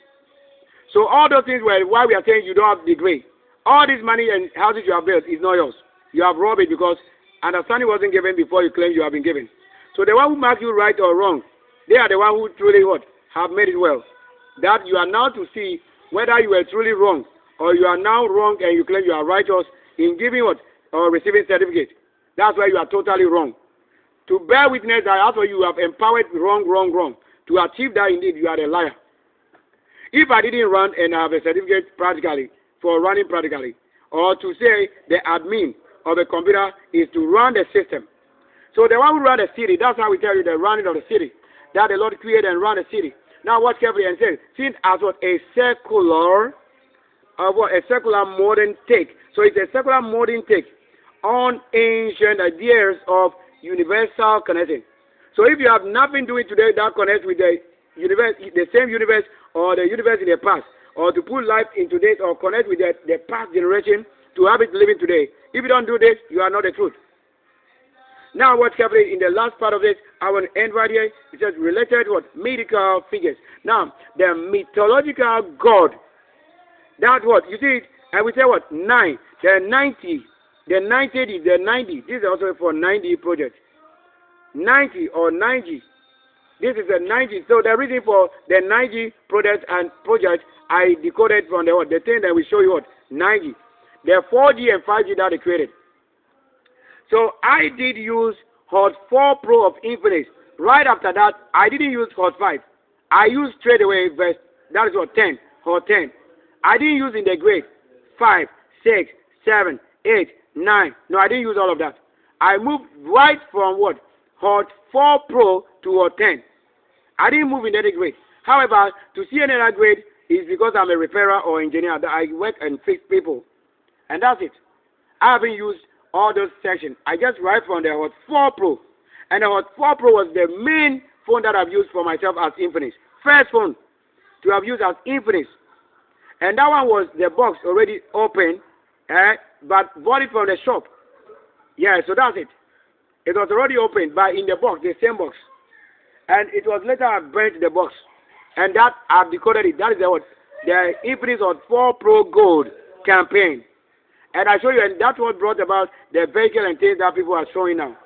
So all those things were why we are saying you don't have degree. All this money and houses you have built is not yours. You have robbed it because understanding wasn't given before you claim you have been given. So the one who marks you right or wrong, they are the one who truly what? Have made it well. That you are now to see whether you were truly wrong or you are now wrong and you claim you are righteous in giving what? Or receiving certificate. That's why you are totally wrong. To bear witness that after you have empowered wrong. To achieve that indeed you are a liar. If I didn't run and have a certificate practically, for running practically, or to say the admin of a computer is to run the system. So the one who run the city, that's how we tell you the running of the city. That the Lord created and run the city. Now watch carefully and say, seen as what? A secular modern take. So it's a secular modern take on ancient ideas of universal connection. So if you have nothing doing today that connects with the universe, the same universe or the universe in the past, or to put life into this or connect with the past generation to have it living today, if you don't do this, you are not the truth. Now watch carefully in the last part of this, I will end right here. It says related what? Mythical figures. Now, the mythological God, that's what? You see it, and we say what? 9. The 90. The 90 is the 90. This is also for 90 project. 90 or 90. This is a 90. So the reason for the 90 project and project, I decoded from the what? The thing that we show you what? 90. The 4G and 5G that they created. So I did use Hot 4 Pro of Infinite. Right after that, I didn't use Hot 5. I used straight away verse, that is what? 10. Hot 10. I didn't use in the grade 5, 6, 7, 8, 9. No, I didn't use all of that. I moved right from what? Hot 4 Pro to Hot 10. I didn't move in any grade. However, to see another grade is because I'm a repairer or engineer that I work and fix people. And that's it. I haven't used all those sections. I just write from the Hot 4 Pro. And the Hot 4 Pro was the main phone that I've used for myself as Infinite. First phone to have used as Infinite. And that one was the box already open, but bought it from the shop. Yeah, so that's it. It was already open, but in the box, the same box. And it was later I burnt the box. And that, I've decoded it. That is the Infinite Hot 4 Pro Gold campaign. And I show you, and that's what brought about the vehicle and things that people are showing now.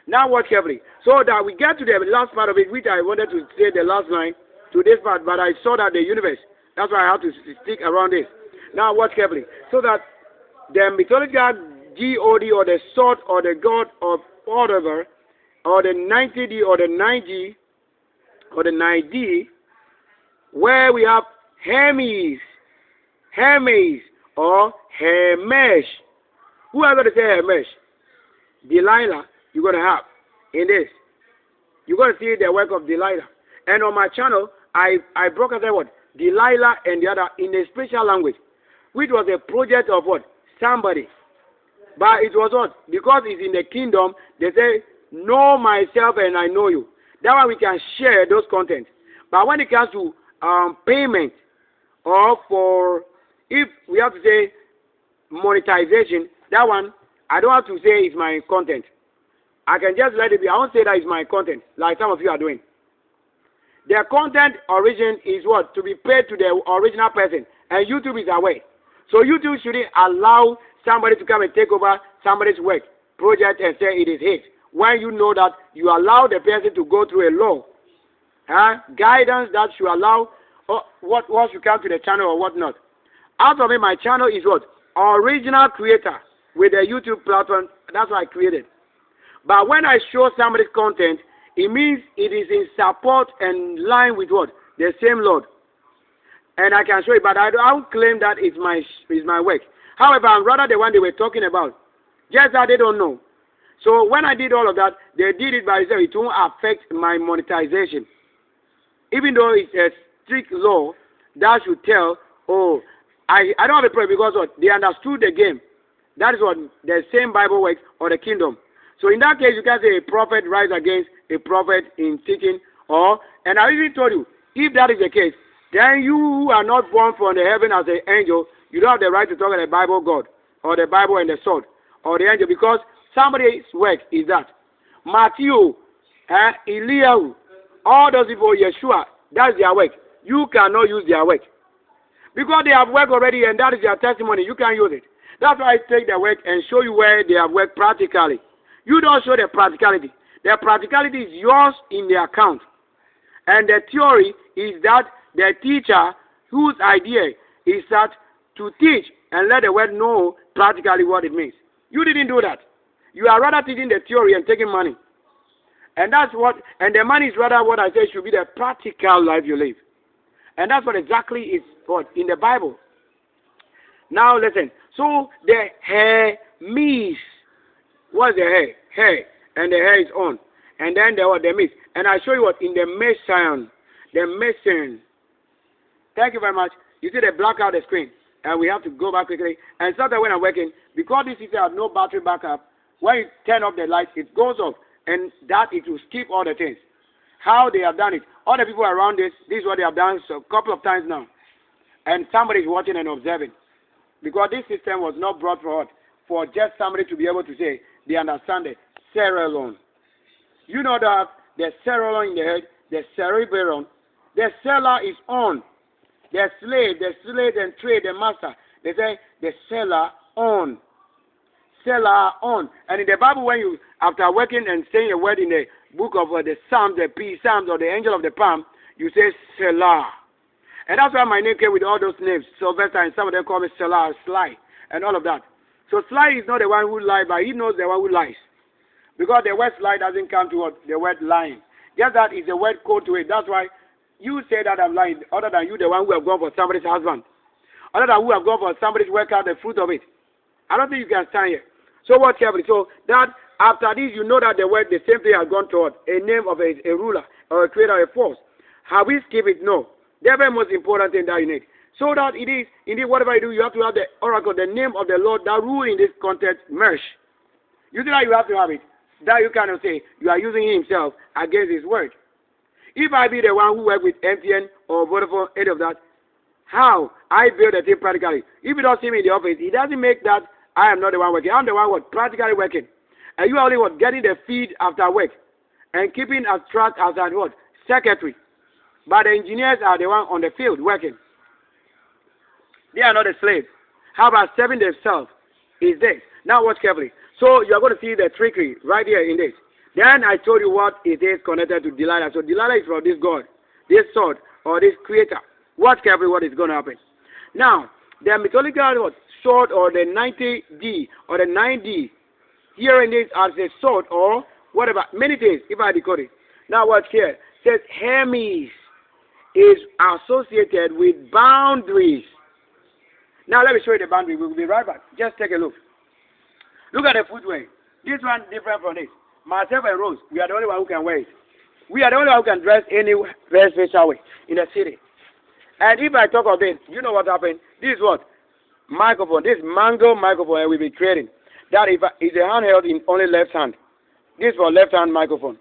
Now watch carefully. So that we get to the last part of it, which I wanted to say the last line to this part, but I saw that the universe. That's why I have to stick around this. Now watch carefully. So that the mythological God or the sword or the God of whatever, or the 90D or the 9G or the 9D, where we have Hermes or Hermes. Who are going to say Hermes? Delilah, you're going to have in this. You're going to see the work of Delilah. And on my channel, I broke as I what? Delilah and the other in a special language, which was a project of what? Somebody. But it was what? Because it's in the kingdom, they say, know myself and I know you. That one we can share those contents. But when it comes to payment, or for, if we have to say monetization, that one, I don't have to say it's my content. I can just let it be. I won't say that it's my content, like some of you are doing. Their content origin is what? To be paid to the original person. And YouTube is aware. So YouTube shouldn't allow somebody to come and take over somebody's work, project, and say it is his. When you know that you allow the person to go through a law, guidance that should allow what should come to the channel or what not. Out of it, my channel is what? Original creator with the YouTube platform. That's what I created. But when I show somebody's content, it means it is in support and line with what? The same Lord. And I can show it, but I don't claim that it's my work. However, I'm rather the one they were talking about. Just that they don't know. So when I did all of that, they did it by themselves. It won't affect my monetization. Even though it's a strict law that should tell, oh, I don't have a problem because what? They understood the game. That is what the same Bible works or the kingdom. So in that case, you can say a prophet rise against a prophet in teaching. And I even told you, if that is the case, then you who are not born from the heaven as an angel, you don't have the right to talk about the Bible God, or the Bible and the sword, or the angel, because somebody's work is that. Matthew, Eliyahu, all those people, Yeshua, that's their work. You cannot use their work. Because they have work already, and that is their testimony. You can use it. That's why I take the work and show you where they have worked practically. You don't show the practicality. The practicality is yours in the account. And the theory is that the teacher, whose idea is that to teach and let the world know practically what it means. You didn't do that. You are rather teaching the theory and taking money. And that's what, and the money is rather what I say should be the practical life you live. And that's what exactly is what in the Bible. Now listen. So the Hermes, what's the hair? Hair. And the hair is on. And then the mist. And I show you what in the Mason. The Mason. Thank you very much. You see the black out the screen. And we have to go back quickly. And sometimes when I'm working, because this system has no battery backup, when you turn off the light, it goes off. And that it will skip all the things. How they have done it. All the people around this is what they have done a couple of times now. And somebody is watching and observing. Because this system was not brought forward for just somebody to be able to say they understand the cerebellum. You know that the cerebellum in the head, the cerebellum, the seller is on. The slave and trade, the master. They say the seller on. Seller on. And in the Bible, when you, after working and saying a word in the book of the Psalms, the P Psalms, or the angel of the palm, you say seller. And that's why my name came with all those names, Sylvester, and some of them call me Seller, Sly, and all of that. So Sly is not the one who lies, but he knows the one who lies. Because the word Sly doesn't come to the word lying. Just that is the word code to it. That's why you say that I'm lying, other than you, the one who have gone for somebody's husband. Other than who have gone for somebody's work out the fruit of it. I don't think you can stand here. So what's happening? So that after this, you know that the word, the same thing has gone toward a name of a ruler or a creator, a force. Have we skipped it? No. The very most important thing that you need. So that it is, indeed, whatever you do, you have to have the oracle, the name of the Lord that rule in this context, merge. You think that you have to have it. That you cannot say you are using himself against his word. If I be the one who work with MTN or Vodafone, any of that, how I build a thing practically. If you don't see me in the office, it doesn't make that I am not the one working. I'm the one what practically working. And you are only what getting the feed after work and keeping as track as an what secretary. But the engineers are the one on the field working. They are not the slaves. How about serving themselves? Is this. Now watch carefully. So you are going to see the trickery right here in this. Then I told you what it is connected to Delilah. So Delilah is from this God, this sword, or this creator. Watch carefully what is going to happen. Now, the mythological sword or the 90D or the 9D, here in this as a sword or whatever, many things, if I decode it. Now watch here. It says Hermes is associated with boundaries. Now let me show you the boundary. We will be right back. Just take a look. Look at the footwear. This one different from this. Myself and Rose, we are the only one who can wear it. We are the only one who can dress any very special way in the city. And if I talk of this, you know what happened? This is what? Microphone. This mango microphone I will be creating. That is a handheld in only left hand. This is for left hand microphone.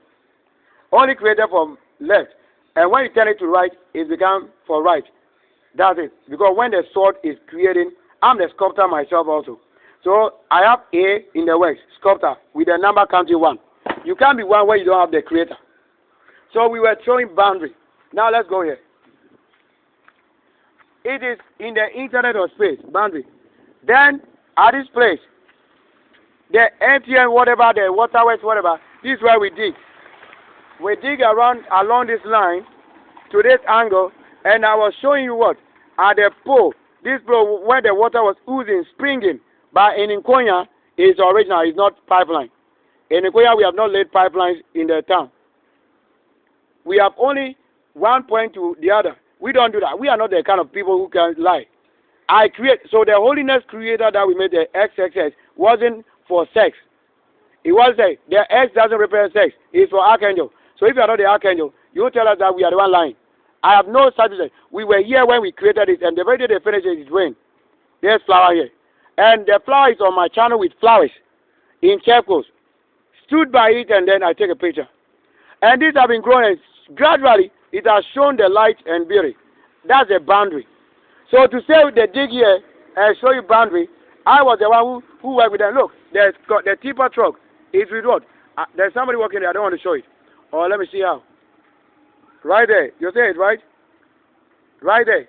Only created for left. And when you turn it to right, it becomes for right. That's it. Because when the sword is creating, I'm the sculptor myself also. So I have A in the works, sculptor, with the number counting 1. You can't be 1 when you don't have the creator. So we were throwing boundary. Now let's go here. It is in the internet of space, boundary. Then at this place, the MTN, whatever, the waterways, whatever, this is where we dig. We dig along this line to this angle, and I was showing you what? At the pole, this pole where the water was oozing, springing, but in Nkonya is original, it's not pipeline. In Nkonya, we have not laid pipelines in the town. We have only one point to the other. We don't do that. We are not the kind of people who can lie. So the holiness creator that we made, the XXX, wasn't for sex. It was the X doesn't represent sex. It's for archangel. So if you are not the archangel, you tell us that we are the one lying. I have no such thing. We were here when we created it, and the very day they finished it, it rained. There's flower here. And the flower is on my channel with flowers in circles. Stood by it, and then I take a picture. And these have been growing, and gradually it has shown the light and beauty. That's the boundary. So to say the dig here and show you boundary, I was the one who worked with them. Look, the tipper truck is with what? There's somebody working there. I don't want to show it. Oh, let me see how. Right there. You see it, right? Right there.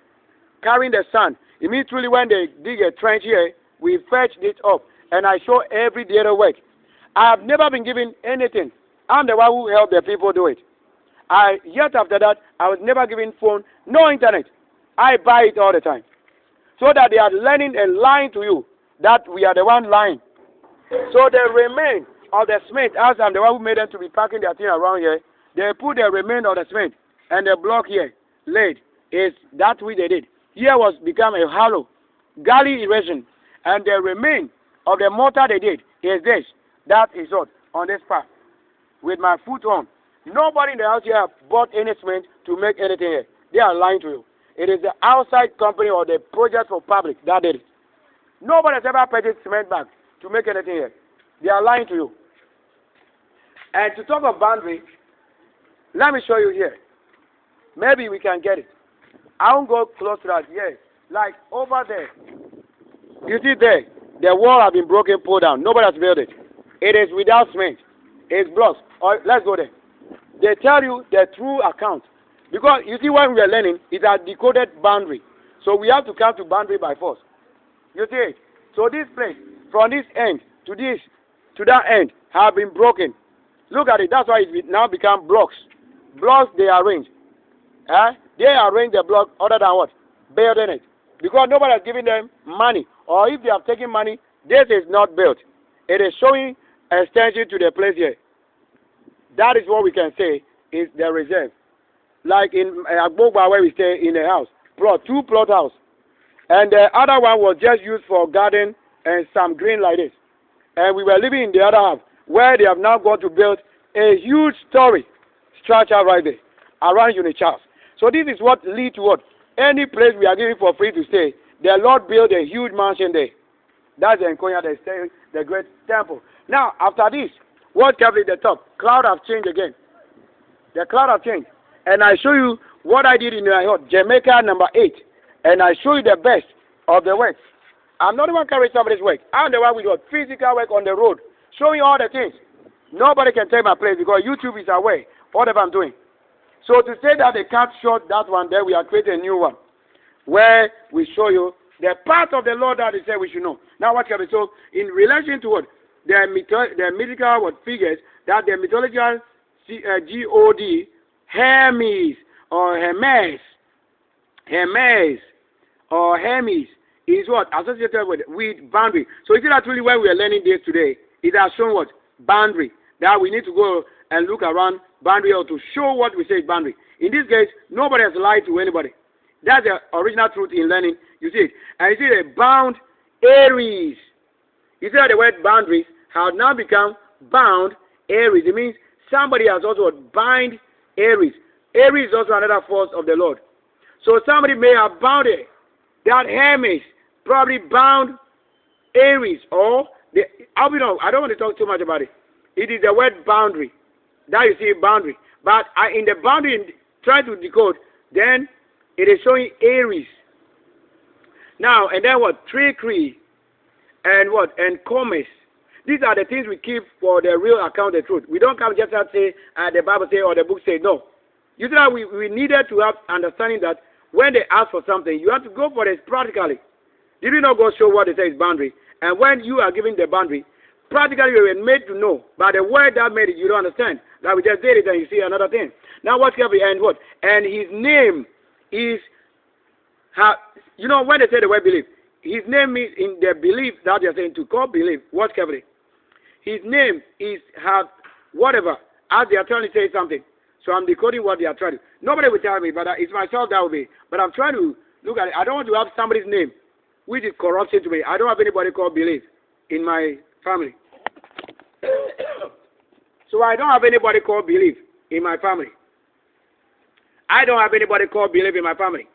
Carrying the sand. It means truly when they dig a trench here, we fetch it up. And I show every day of work. I have never been given anything. I'm the one who helped the people do it. Yet after that, I was never given phone, no internet. I buy it all the time. So that they are learning and lying to you that we are the one lying. So the remain of the cement, as I'm the one who made them to be packing their thing around here, they put the remain of the cement and the block here laid. Is that way they did. Here was become a hollow, gully erosion. And the remain of the mortar they did is this. That is what? On this path. With my foot on. Nobody in the house here bought any cement to make anything here. They are lying to you. It is the outside company or the project for public that did it. Nobody has ever purchased cement bags to make anything here. They are lying to you. And to talk of boundary, let me show you here. Maybe we can get it. I won't go close to that. Yes. Like over there. You see there, the wall has been broken, pulled down. Nobody has built it. It is without cement. It's blocks. Or let's go there. They tell you the true account. Because you see when we are learning, it's a decoded boundary. So we have to come to boundary by force. You see it? So this place, from this end to that end, have been broken. Look at it. That's why it now become blocks. Blocks they arrange. They arrange the block other than what? Building it. Because nobody has given them money. Or if they have taken money, this is not built. It is showing extension to the place here. That is what we can say is the reserve. Like in Agbogba where we stay in a house. Two plot house. And the other one was just used for garden and some green like this. And we were living in the other half where they have now gone to build a huge story structure right there around Unit Charles. So this is what leads to what? Any place we are giving for free to stay, the Lord built a huge mansion there. That's the Nkonya, the great temple. Now, after this, what comes at the top? Cloud have changed again. The cloud have changed. And I show you what I did in Jamaica number 8. And I show you the best of the work. I'm not the one carrying somebody's work. I'm the one with your physical work on the road. Showing you all the things. Nobody can take my place because YouTube is aware whatever I'm doing. So to say that they can't short that one, then we are creating a new one. Where we show you the part of the Lord that they say we should know. Now what can we so in relation to what? The mythical figures that the mythological God, Hermes or Hermes or Hermes is what? Associated with boundary. So is it actually when we are learning this today, it has shown what? Boundary. That we need to go and look around boundary or to show what we say is boundary. In this case, nobody has lied to anybody. That's the original truth in learning. You see it. And you see the bound areas. You see that the word boundaries have now become bound areas. It means somebody has also bind areas. Aries is also another force of the Lord. So somebody may have bound it. That Hermes probably bound Aries, or I don't want to talk too much about it. It is the word boundary. That you see boundary. But in the boundary, try to decode, then it is showing Aries. Now, and then what? Trickery and what? And commerce. These are the things we keep for the real account of the truth. We don't come just and say, the Bible say or the book say. No. You see that we needed to have understanding that when they ask for something, you have to go for it practically. Did you not go show what they say is boundary? And when you are given the boundary, practically you were made to know. But the word that made it, you don't understand. Like we just did it and you see another thing. Now what's carefully and what? And his name is, you know, when they say the word belief, his name is in the belief that you're saying to call belief. Watch carefully. His name is whatever, as they are trying to say something. So I'm decoding what they are trying to. Nobody will tell me, but it's myself that will be. But I'm trying to look at it. I don't want to have somebody's name, which is corruption to me. I don't have anybody called belief in my family. So I don't have anybody called belief in my family. I don't have anybody called belief in my family.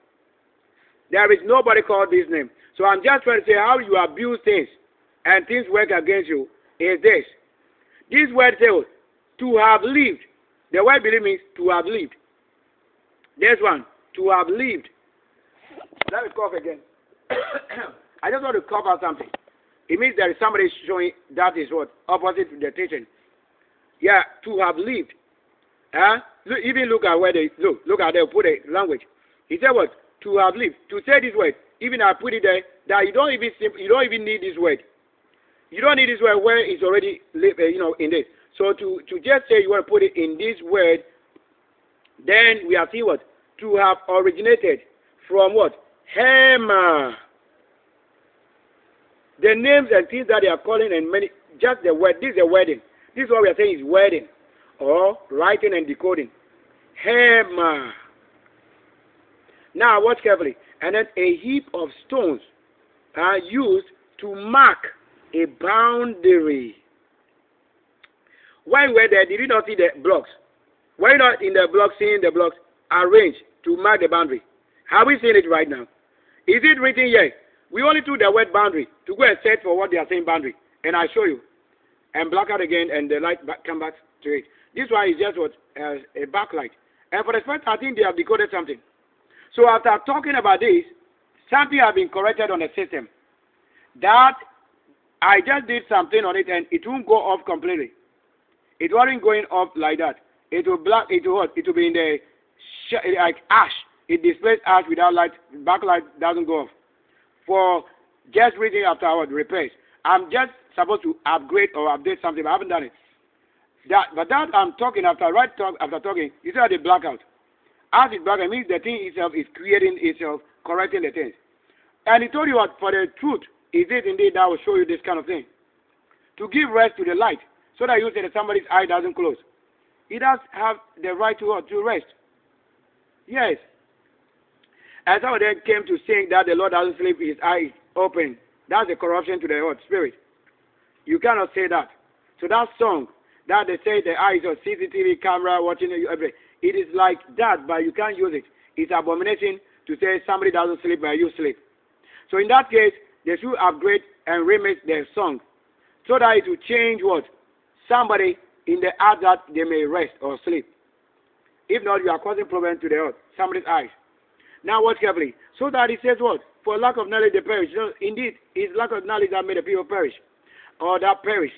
There is nobody called this name. So I'm just trying to say how you abuse things and things work against you is this. This word says to have lived. The word believe means to have lived. There's one. To have lived. Let me cough again. I just want to cough out something. It means there is somebody showing that is what? Opposite to the teaching. Yeah, to have lived. Even look at where they look at they put a language. He said what? To have lived. To say this word, even I put it there, that you don't even need this word. You don't need this word where it's already in this. So to just say you want to put it in this word, then we are seeing what? To have originated from what? Hema. The names and things that they are calling and many, just the word, this is a wedding. This is what we are saying is wedding or writing and decoding. Hema. Now watch carefully. And then a heap of stones are used to mark a boundary. When we're there, did you not see the blocks? Were you not in the blocks seeing the blocks arranged to mark the boundary? Have we seen it right now? Is it written here? We only took the word boundary to go and search for what they are saying boundary. And I show you. And black out again and the light come back to it. This one is just what? A backlight. And for the first, I think they have decoded something. So after talking about this, something has been corrected on the system. That I just did something on it and it won't go off completely. It wasn't going off like that. It will black. It will what? It will be in the like ash. It displays ash without light. Backlight doesn't go off. For just reading after our repairs, I'm just supposed to upgrade or update something, but I haven't done it. But that I'm talking after after talking, you see how they black out. As it black, it means the thing itself is creating itself, correcting the things. And he told you what, for the truth, is it indeed that will show you this kind of thing. To give rest to the light, so that you say that somebody's eye doesn't close. He does have the right to rest. Yes. And some of them came to sing that the Lord doesn't sleep, his eye is open. That's a corruption to the spirit. You cannot say that. So that song, that they say the eyes of CCTV camera watching you every, it is like that, but you can't use it. It's abomination to say somebody doesn't sleep but you sleep. So in that case, they should upgrade and remix their song so that it will change what? Somebody in the art that they may rest or sleep. If not, you are causing problem to the earth, somebody's eyes. Now watch carefully. So that it says what? For lack of knowledge they perish. So indeed, it's lack of knowledge that made the people perish. Or that perish.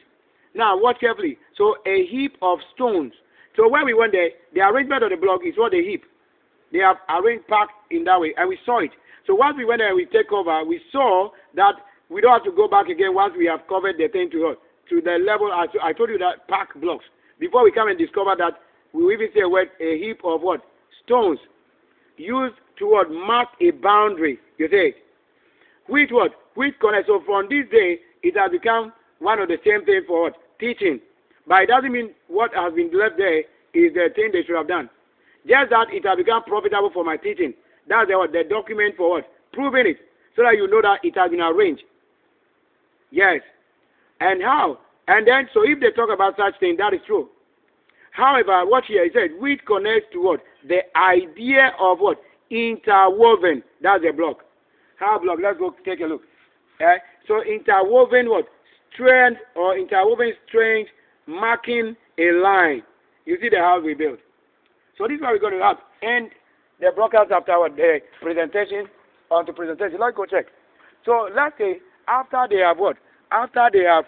Now watch carefully. So a heap of stones. So when we went there, the arrangement of the block is what they heap. They have arranged packed in that way, and we saw it. So once we went there and we take over, we saw that we don't have to go back again once we have covered the thing to the level. I told you that packed blocks. Before we come and discover that, we will even say a word, a heap of what? Stones. Used to what? Mark a boundary. You say it. With what? With connect. So from this day, it has become one of the same thing for what? Teaching. But it doesn't mean what has been left there is the thing they should have done. Just that it has become profitable for my teaching. That's the document for what? Proving it. So that you know that it has been arranged. Yes. And how? And then, so if they talk about such thing, that is true. However, what here he said, which connects to what? The idea of what? interwoven. That's a block. How block? Let's go take a look. So interwoven what? Strand or interwoven strange marking a line. You see the house we built. So this is what we're going to have. And the broadcast after the presentation, on the presentation. Let's go check. So let's say after they have what? After they have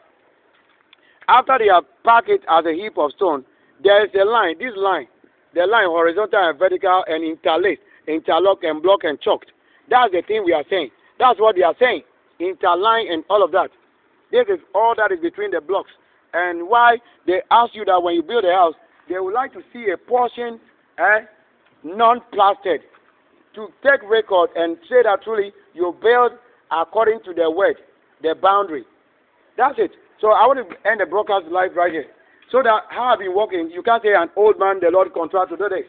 packed it as a heap of stone, there is a line. This line, the line horizontal and vertical and interlaced, interlocked and blocked and chalked. That's the thing we are saying. That's what they are saying. Interline and all of that. This is all that is between the blocks. And why they ask you that when you build a house, they would like to see a portion non-plastered to take record and say that truly you build according to the word, the boundary. That's it. So I want to end the broadcast live right here. So that how I've been working, you can't say an old man, the Lord contract to do this.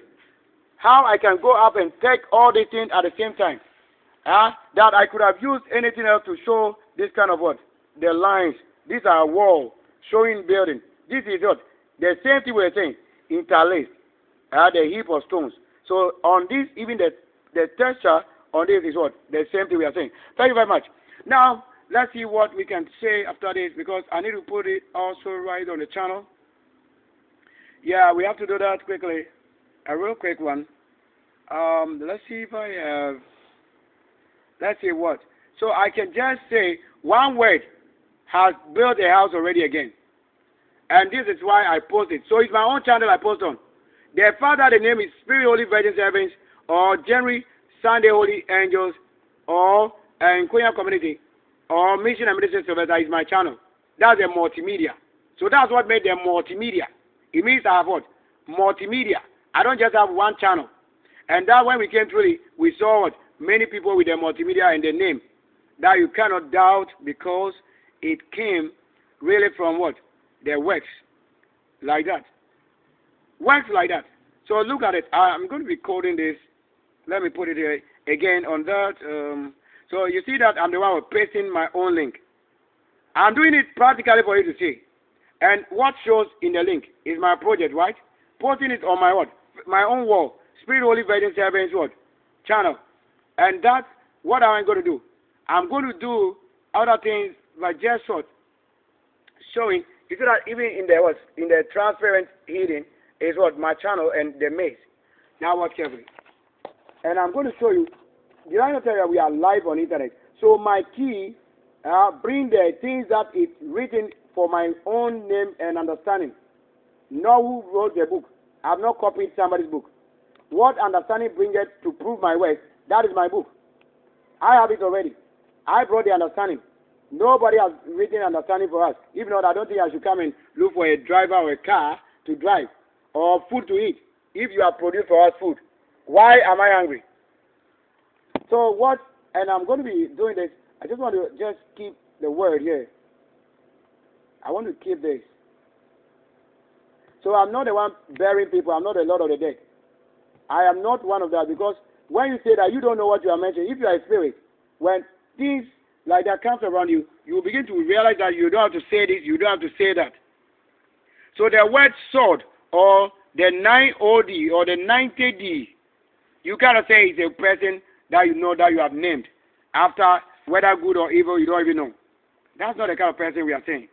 How I can go up and take all these things at the same time. That I could have used anything else to show this kind of what? The lines. These are wall showing building. This is what? The same thing we're saying. Interlaced. The heap of stones. So on this, even the texture on this is what? The same thing we are saying. Thank you very much. Now, let's see what we can say after this, because I need to put it also right on the channel. Yeah, we have to do that quickly. A real quick one. Let's see if I have... Let's see what. So I can just say one word has built a house already again. And this is why I post it. So it's my own channel I post on. The father, the name is Spirit Holy Virgin Servants, or January Sunday Holy Angels, or Konya Community, or Mission and Ministry Sylvester is my channel. That's a multimedia. So that's what made them multimedia. It means I have what? Multimedia. I don't just have one channel. And that when we came through, we saw what? Many people with the multimedia and the name. That you cannot doubt, because it came really from what? The works. Like that. Works like that. So look at it. I'm going to be coding this. Let me put it here again on that. So you see that I'm the one who pasting my own link. I'm doing it practically for you to see. And what shows in the link is my project, right? Posting it on my what? My own wall. Spirit Holy Virgin Servants what? Channel. And that's what I'm going to do. I'm going to do other things like just short showing. You see that even in the what? In the transparent hidden is what? My channel and the maze. Now watch carefully. And I'm going to show you. Did I not tell you we are live on internet? So my key bring the things that is written for my own name and understanding. Not who wrote the book. I have not copied somebody's book. What understanding bring it to prove my work? That is my book. I have it already. I brought the understanding. Nobody has written understanding for us. If not, I don't think I should come and look for a driver or a car to drive or food to eat. If you have produced for us food, why am I hungry? So what, and I'm going to be doing this, I just want to just keep the word here. I want to keep this. So I'm not the one burying people. I'm not the Lord of the dead. I am not one of that, because when you say that, you don't know what you are mentioning. If you are a spirit, when things like that comes around you, you will begin to realize that you don't have to say this, you don't have to say that. So the word sword, or the 90D, or the 90D, you cannot say it's a person that you know that you have named. After, whether good or evil, you don't even know. That's not the kind of person we are saying.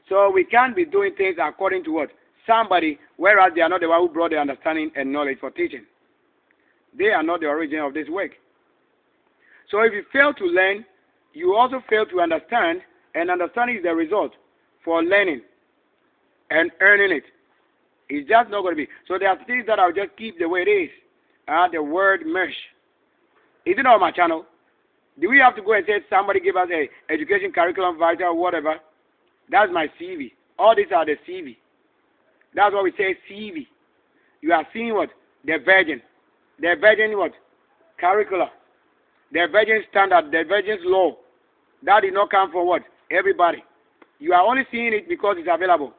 So we can't be doing things according to what? Somebody, whereas they are not the one who brought the understanding and knowledge for teaching. They are not the origin of this work. So if you fail to learn, you also fail to understand, and understanding is the result for learning and earning it. It's just not going to be. So there are things that I'll just keep the way it is. The word mesh. Is it on my channel? Do we have to go and say somebody give us a education curriculum vitae or whatever? That's my CV. All these are the CV. That's what we say, CV. You are seeing what? The virgin. The virgin what? Curricula. The virgin standard. The virgin's law. That did not come from what? Everybody. You are only seeing it because it's available.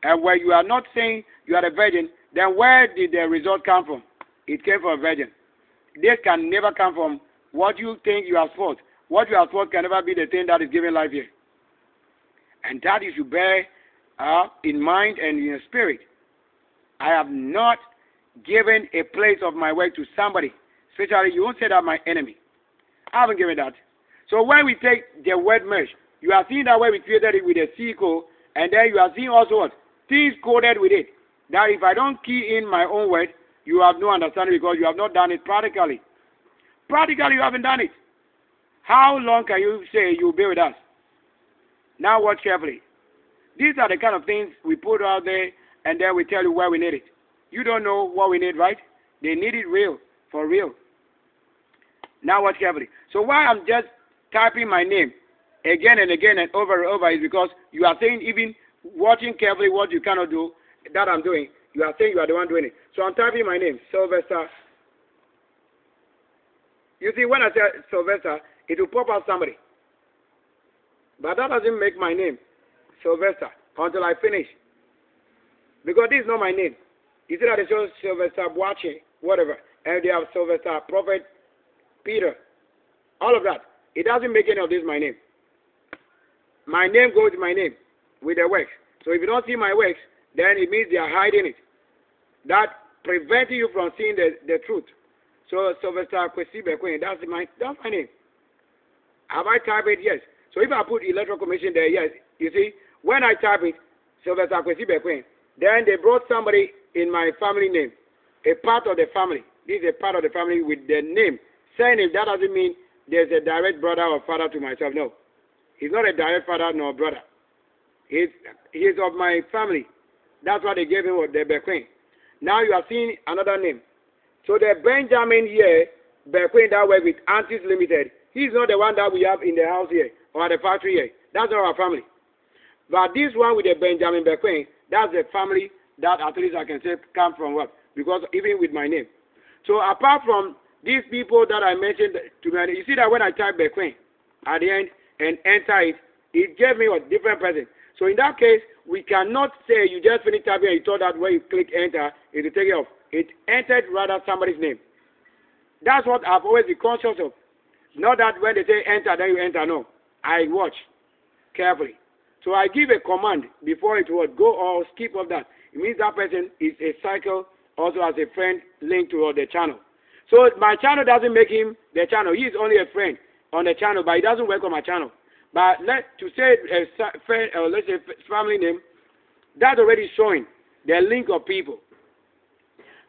And where you are not saying you are a virgin, then where did the result come from? It came from a virgin. This can never come from what you think you have thought. What you have thought can never be the thing that is giving life here. And that you should bear in mind and in your spirit. I have not given a place of my work to somebody. Especially, you won't say that my enemy. I haven't given that. So when we take the word merge, you are seeing that way we created it with a C code, and then you are seeing also what? Things coded with it. That if I don't key in my own word, you have no understanding because you have not done it practically. Practically, you haven't done it. How long can you say you'll be with us? Now watch carefully. These are the kind of things we put out there, and then we tell you where we need it. You don't know what we need, right? They need it real, for real. Now watch carefully. So why I'm just typing my name again and again and over is because you are saying, even watching carefully what you cannot do, that I'm doing, you are saying you are the one doing it. So I'm typing my name, Sylvester. You see, when I say Sylvester, it will pop out somebody. But that doesn't make my name Sylvester until I finish. Because this is not my name. You see that they show Sylvester watching, whatever. And they have Sylvester, Prophet Peter. All of that. It doesn't make any of this my name. My name goes with my name, with the works. So if you don't see my works, then it means they are hiding it. That prevents you from seeing the truth. So Sylvester KWASI BEKOE, that's my name. Have I typed it? Yes. So if I put Electoral Commission there, yes. You see, when I type it, Sylvester KWASI BEKOE, then they brought somebody in my family name, a part of the family. This is a part of the family with the name. Saying it, that doesn't mean there's a direct brother or father to myself. No. He's not a direct father nor brother. He's of my family. That's why they gave him the BEKOE. Now you are seeing another name. So the Benjamin here, BEKOE that work with Antis Limited, he's not the one that we have in the house here or at the factory here. That's not our family. But this one with the Benjamin BEKOE, that's the family that at least I can say come from what? Because even with my name. So apart from these people that I mentioned to me, you see that when I type BEKOE at the end and enter it, it gave me a different person. So in that case, we cannot say you just finished typing and you thought that when you click enter, it will take it off. It entered rather somebody's name. That's what I've always been conscious of. Not that when they say enter, then you enter. No. I watch carefully. So I give a command before it would go or skip of that. It means that person is a cycle, also as a friend linked to the channel. So my channel doesn't make him the channel. He is only a friend on the channel, but he doesn't work on my channel. But to say a friend, or let's say family name, that's already showing the link of people.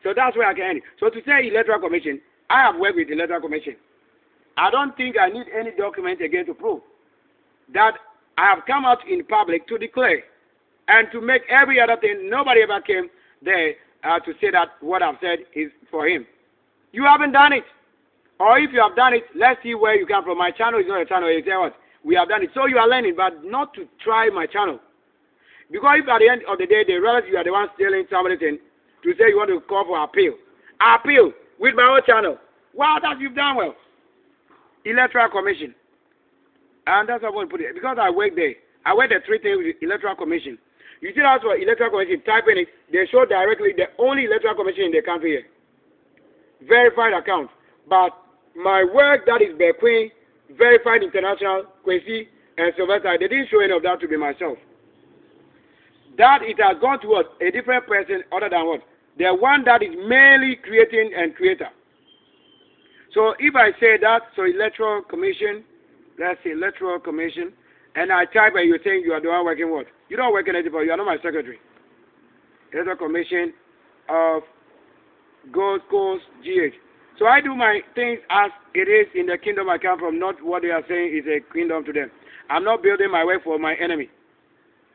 So that's where I can end it. So to say Electoral Commission, I have worked with the Electoral Commission. I don't think I need any document again to prove that I have come out in public to declare and to make every other thing. Nobody ever came there to say that what I've said is for him. You haven't done it. Or if you have done it, let's see where you come from. My channel is not a channel. You say what? We have done it. So you are learning, but not to try my channel. Because if at the end of the day they realize you are the one stealing somebody's thing, to say you want to call for appeal. Appeal with my own channel. Wow, that you've done well. Electoral Commission. And that's how I want to put it. Because I work there. I work the three things with the Electoral Commission. You see that's what Electoral Commission, type in it, they show directly the only Electoral Commission in the country here. Verified account. But my work that is BEKOE, Verified International, KWASI, and Sylvester, they didn't show any of that to be myself. That it has gone to a different person other than what? The one that is mainly creating and creator. So if I say that, so Electoral Commission, let's say Electoral Commission, and I type and you're saying you are the one working what? You don't work in anything, you are not my secretary. Electoral Commission of Gold Coast GH. So I do my things as it is in the kingdom I come from, not what they are saying is a kingdom to them. I'm not building my way for my enemy.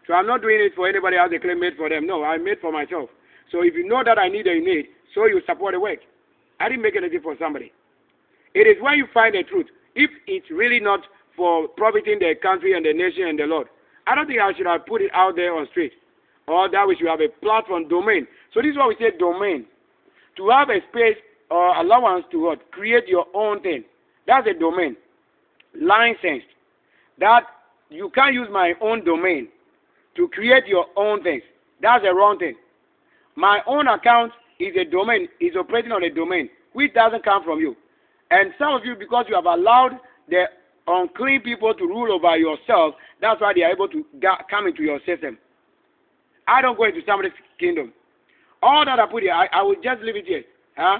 So I'm not doing it for anybody else they claim made for them. No, I made for myself. So if you know that I need a need, so you support the work. I didn't make anything for somebody. It is when you find the truth. If it's really not for profiting the country and the nation and the Lord, I don't think I should have put it out there on street. Or that we should have a platform domain. So this is what we say domain. To have a space or allowance to what? Create your own thing. That's a domain. Licensed. That you can't use my own domain to create your own things. That's the wrong thing. My own account is a domain, is operating on a domain, which doesn't come from you. And some of you, because you have allowed the unclean people to rule over yourself, that's why they are able to come into your system. I don't go into somebody's kingdom. All that I put here, I will just leave it here. Huh?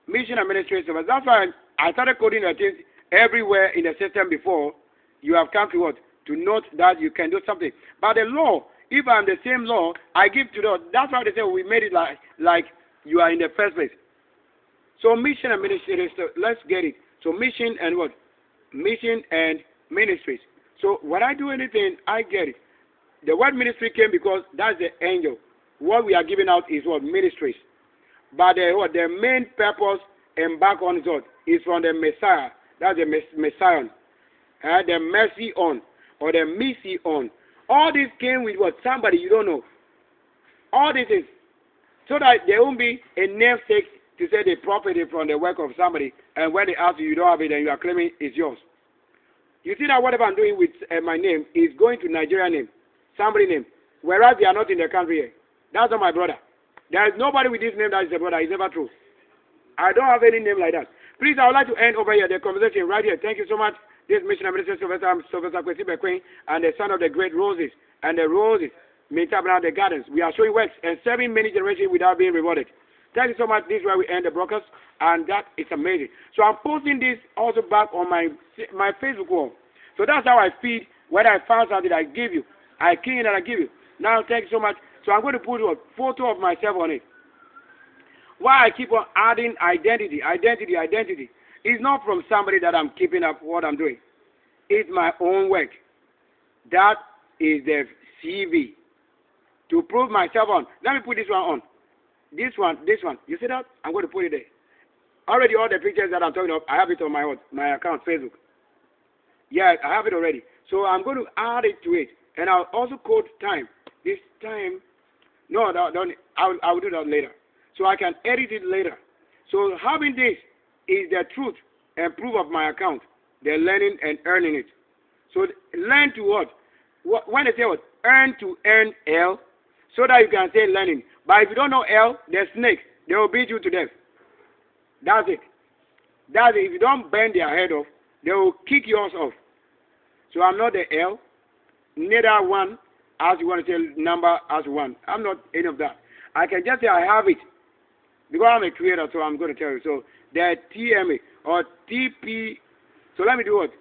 Mission administration. That's why I started coding the things everywhere in the system before you have come to what? To note that you can do something. But the law, if I'm the same law, I give to the, that's why they say we made it like you are in the first place. So mission and ministries, so let's get it. So mission and what? Mission and ministries. So when I do anything, I get it. The word ministry came because that's the angel. What we are giving out is what? Ministries. But the main purpose and back on is what? Is from the Messiah. That's the Messiah. The mercy on. Or the mercy on. All this came with what? Somebody you don't know. All this is so that there won't be a namesake to say they profited from the work of somebody, and when they ask you, you don't have it, and you are claiming it's yours. You see that whatever I'm doing with my name is going to Nigeria name, somebody name, whereas they are not in the country here. That's not my brother. There is nobody with this name that is a brother. It's never true. I don't have any name like that. Please, I would like to end over here the conversation right here. Thank you so much. This mission of Minister Sylvester, I'm Sylvester KWASI BEKOE, and the son of the great roses, and the roses make up around the gardens. We are showing works and serving many generations without being rewarded. Thank you so much. This is where we end the broadcast, and that is amazing. So I'm posting this also back on my Facebook wall. So that's how I feed. When I found something, I give you. I clean and I give you. Now, thank you so much. So I'm going to put a photo of myself on it. Why I keep on adding identity. It's not from somebody that I'm keeping up what I'm doing. It's my own work. That is the CV. To prove myself on. Let me put this one on. This one. You see that? I'm going to put it there. Already all the pictures that I'm talking about, I have it on my account, Facebook. Yeah, I have it already. So I'm going to add it to it. And I'll also code time. This time, no, don't. I will do that later. So I can edit it later. So having this is the truth and proof of my account. They're learning and earning it. So learn to what? When they say what? Earn to earn L, so that you can say learning. But if you don't know L, the snake, they will beat you to death. That's it. That's it. If you don't bend their head off, they will kick yours off. So I'm not the L, neither one as you want to say number as one. I'm not any of that. I can just say I have it. Because I'm a creator, so I'm going to tell you. So the TMA or TP. So let me do what?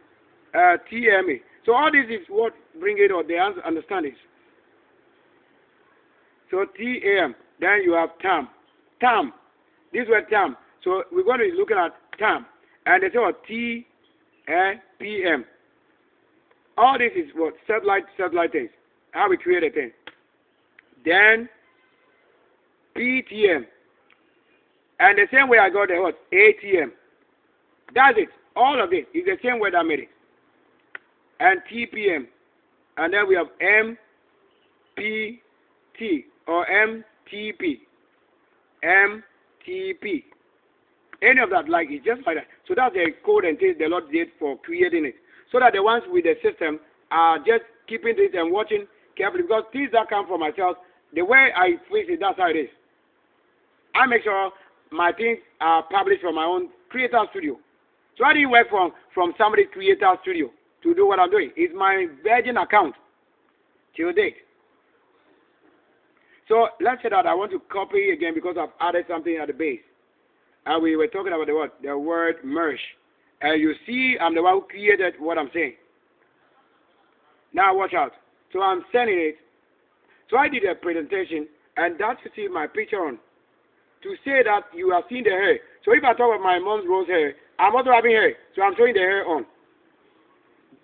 TMA. So all this is what bring it or the understanding. So TAM. Then you have TAM. TAM. This word TAM. So we're going to be looking at TAM. And they say what? TPM. All this is what? Satellite things. How we create a thing. Then PTM. And the same way I got the what? ATM. That's it. All of it is the same way that I made it. And TPM. And then we have MPT or MTP. MTP. Any of that, like it's just like that. So that's the code and things the Lord did for creating it. So that the ones with the system are just keeping this and watching carefully. Because things that come from myself, the way I fix it, that's how it is. I make sure my things are published from my own creator studio. So I didn't work from somebody's creator studio to do what I'm doing. It's my Virgin account till date. So let's say that I want to copy again because I've added something at the base. And we were talking about the what? The word merge. And you see I'm the one who created what I'm saying. Now watch out. So I'm sending it. So I did a presentation and that's you see my picture on. To say that you have seen the hair. So if I talk about my mom's rose hair, I'm also having hair. So I'm showing the hair on.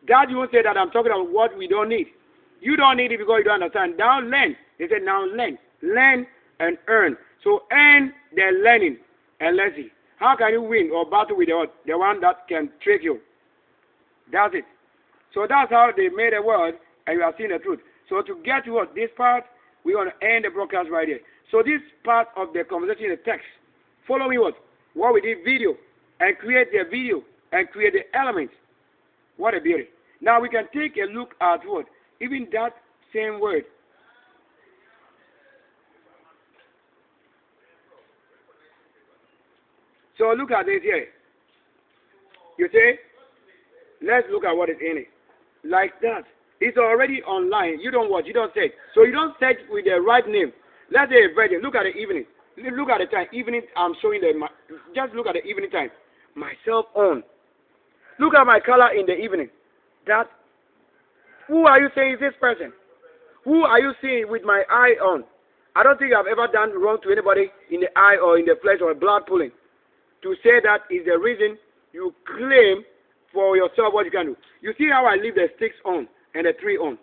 That you won't say that I'm talking about what we don't need. You don't need it because you don't understand. Now learn. They said now learn. Learn and earn. So earn the learning. And let's see. How can you win or battle with the one that can trick you? That's it. So that's how they made a word and you have seen the truth. So to get to what? This part, we're going to end the broadcast right here. So this part of the conversation is text. Follow me what? What we did video. And create the video. And create the elements. What a beauty. Now we can take a look at what? Even that same word. So look at this here. You see? Let's look at what is in it. Like that. It's already online. You don't watch. You don't search. So you don't search with the right name. Let's say a virgin. Look at the evening. Look at the time. Evening, I'm showing them. Just look at the evening time. Myself on. Look at my color in the evening. That. Who are you saying is this person? Who are you seeing with my eye on? I don't think I've ever done wrong to anybody in the eye or in the flesh or blood pulling. To say that is the reason you claim for yourself what you can do. You see how I leave the sticks on and the tree on.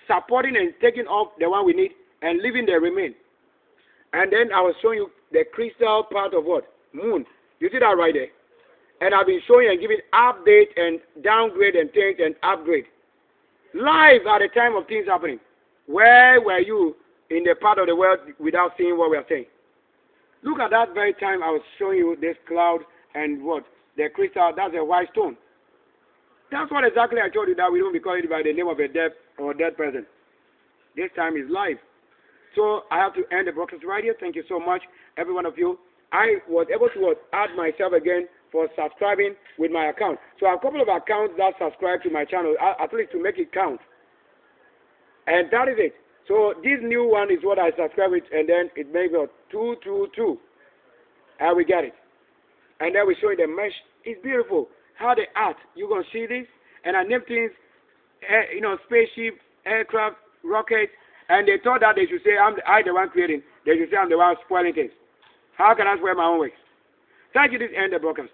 Supporting and taking off the one we need and leaving the remain. And then I was showing you the crystal part of what? Moon. You see that right there? And I've been showing and giving update and downgrade and things and upgrade. Live at the time of things happening. Where were you in the part of the world without seeing what we are saying? Look at that very time I was showing you this cloud and what? The crystal, that's a white stone. That's what exactly I told you, that we don't be called by the name of a dead or dead person. This time is live. So I have to end the broadcast right here. Thank you so much, every one of you. I was able to add myself again for subscribing with my account. So I have a couple of accounts that subscribe to my channel, at least to make it count. And that is it. So this new one is what I subscribe with, and then it makes 222. And we get it. And then we show you the mesh. It's beautiful. How the art. You're going to see this. And I name things, spaceship, aircraft, rockets. And they thought that they should say, I'm the one creating. They should say I'm the one spoiling things. How can I spoil my own ways? Thank you. This end the broadcast.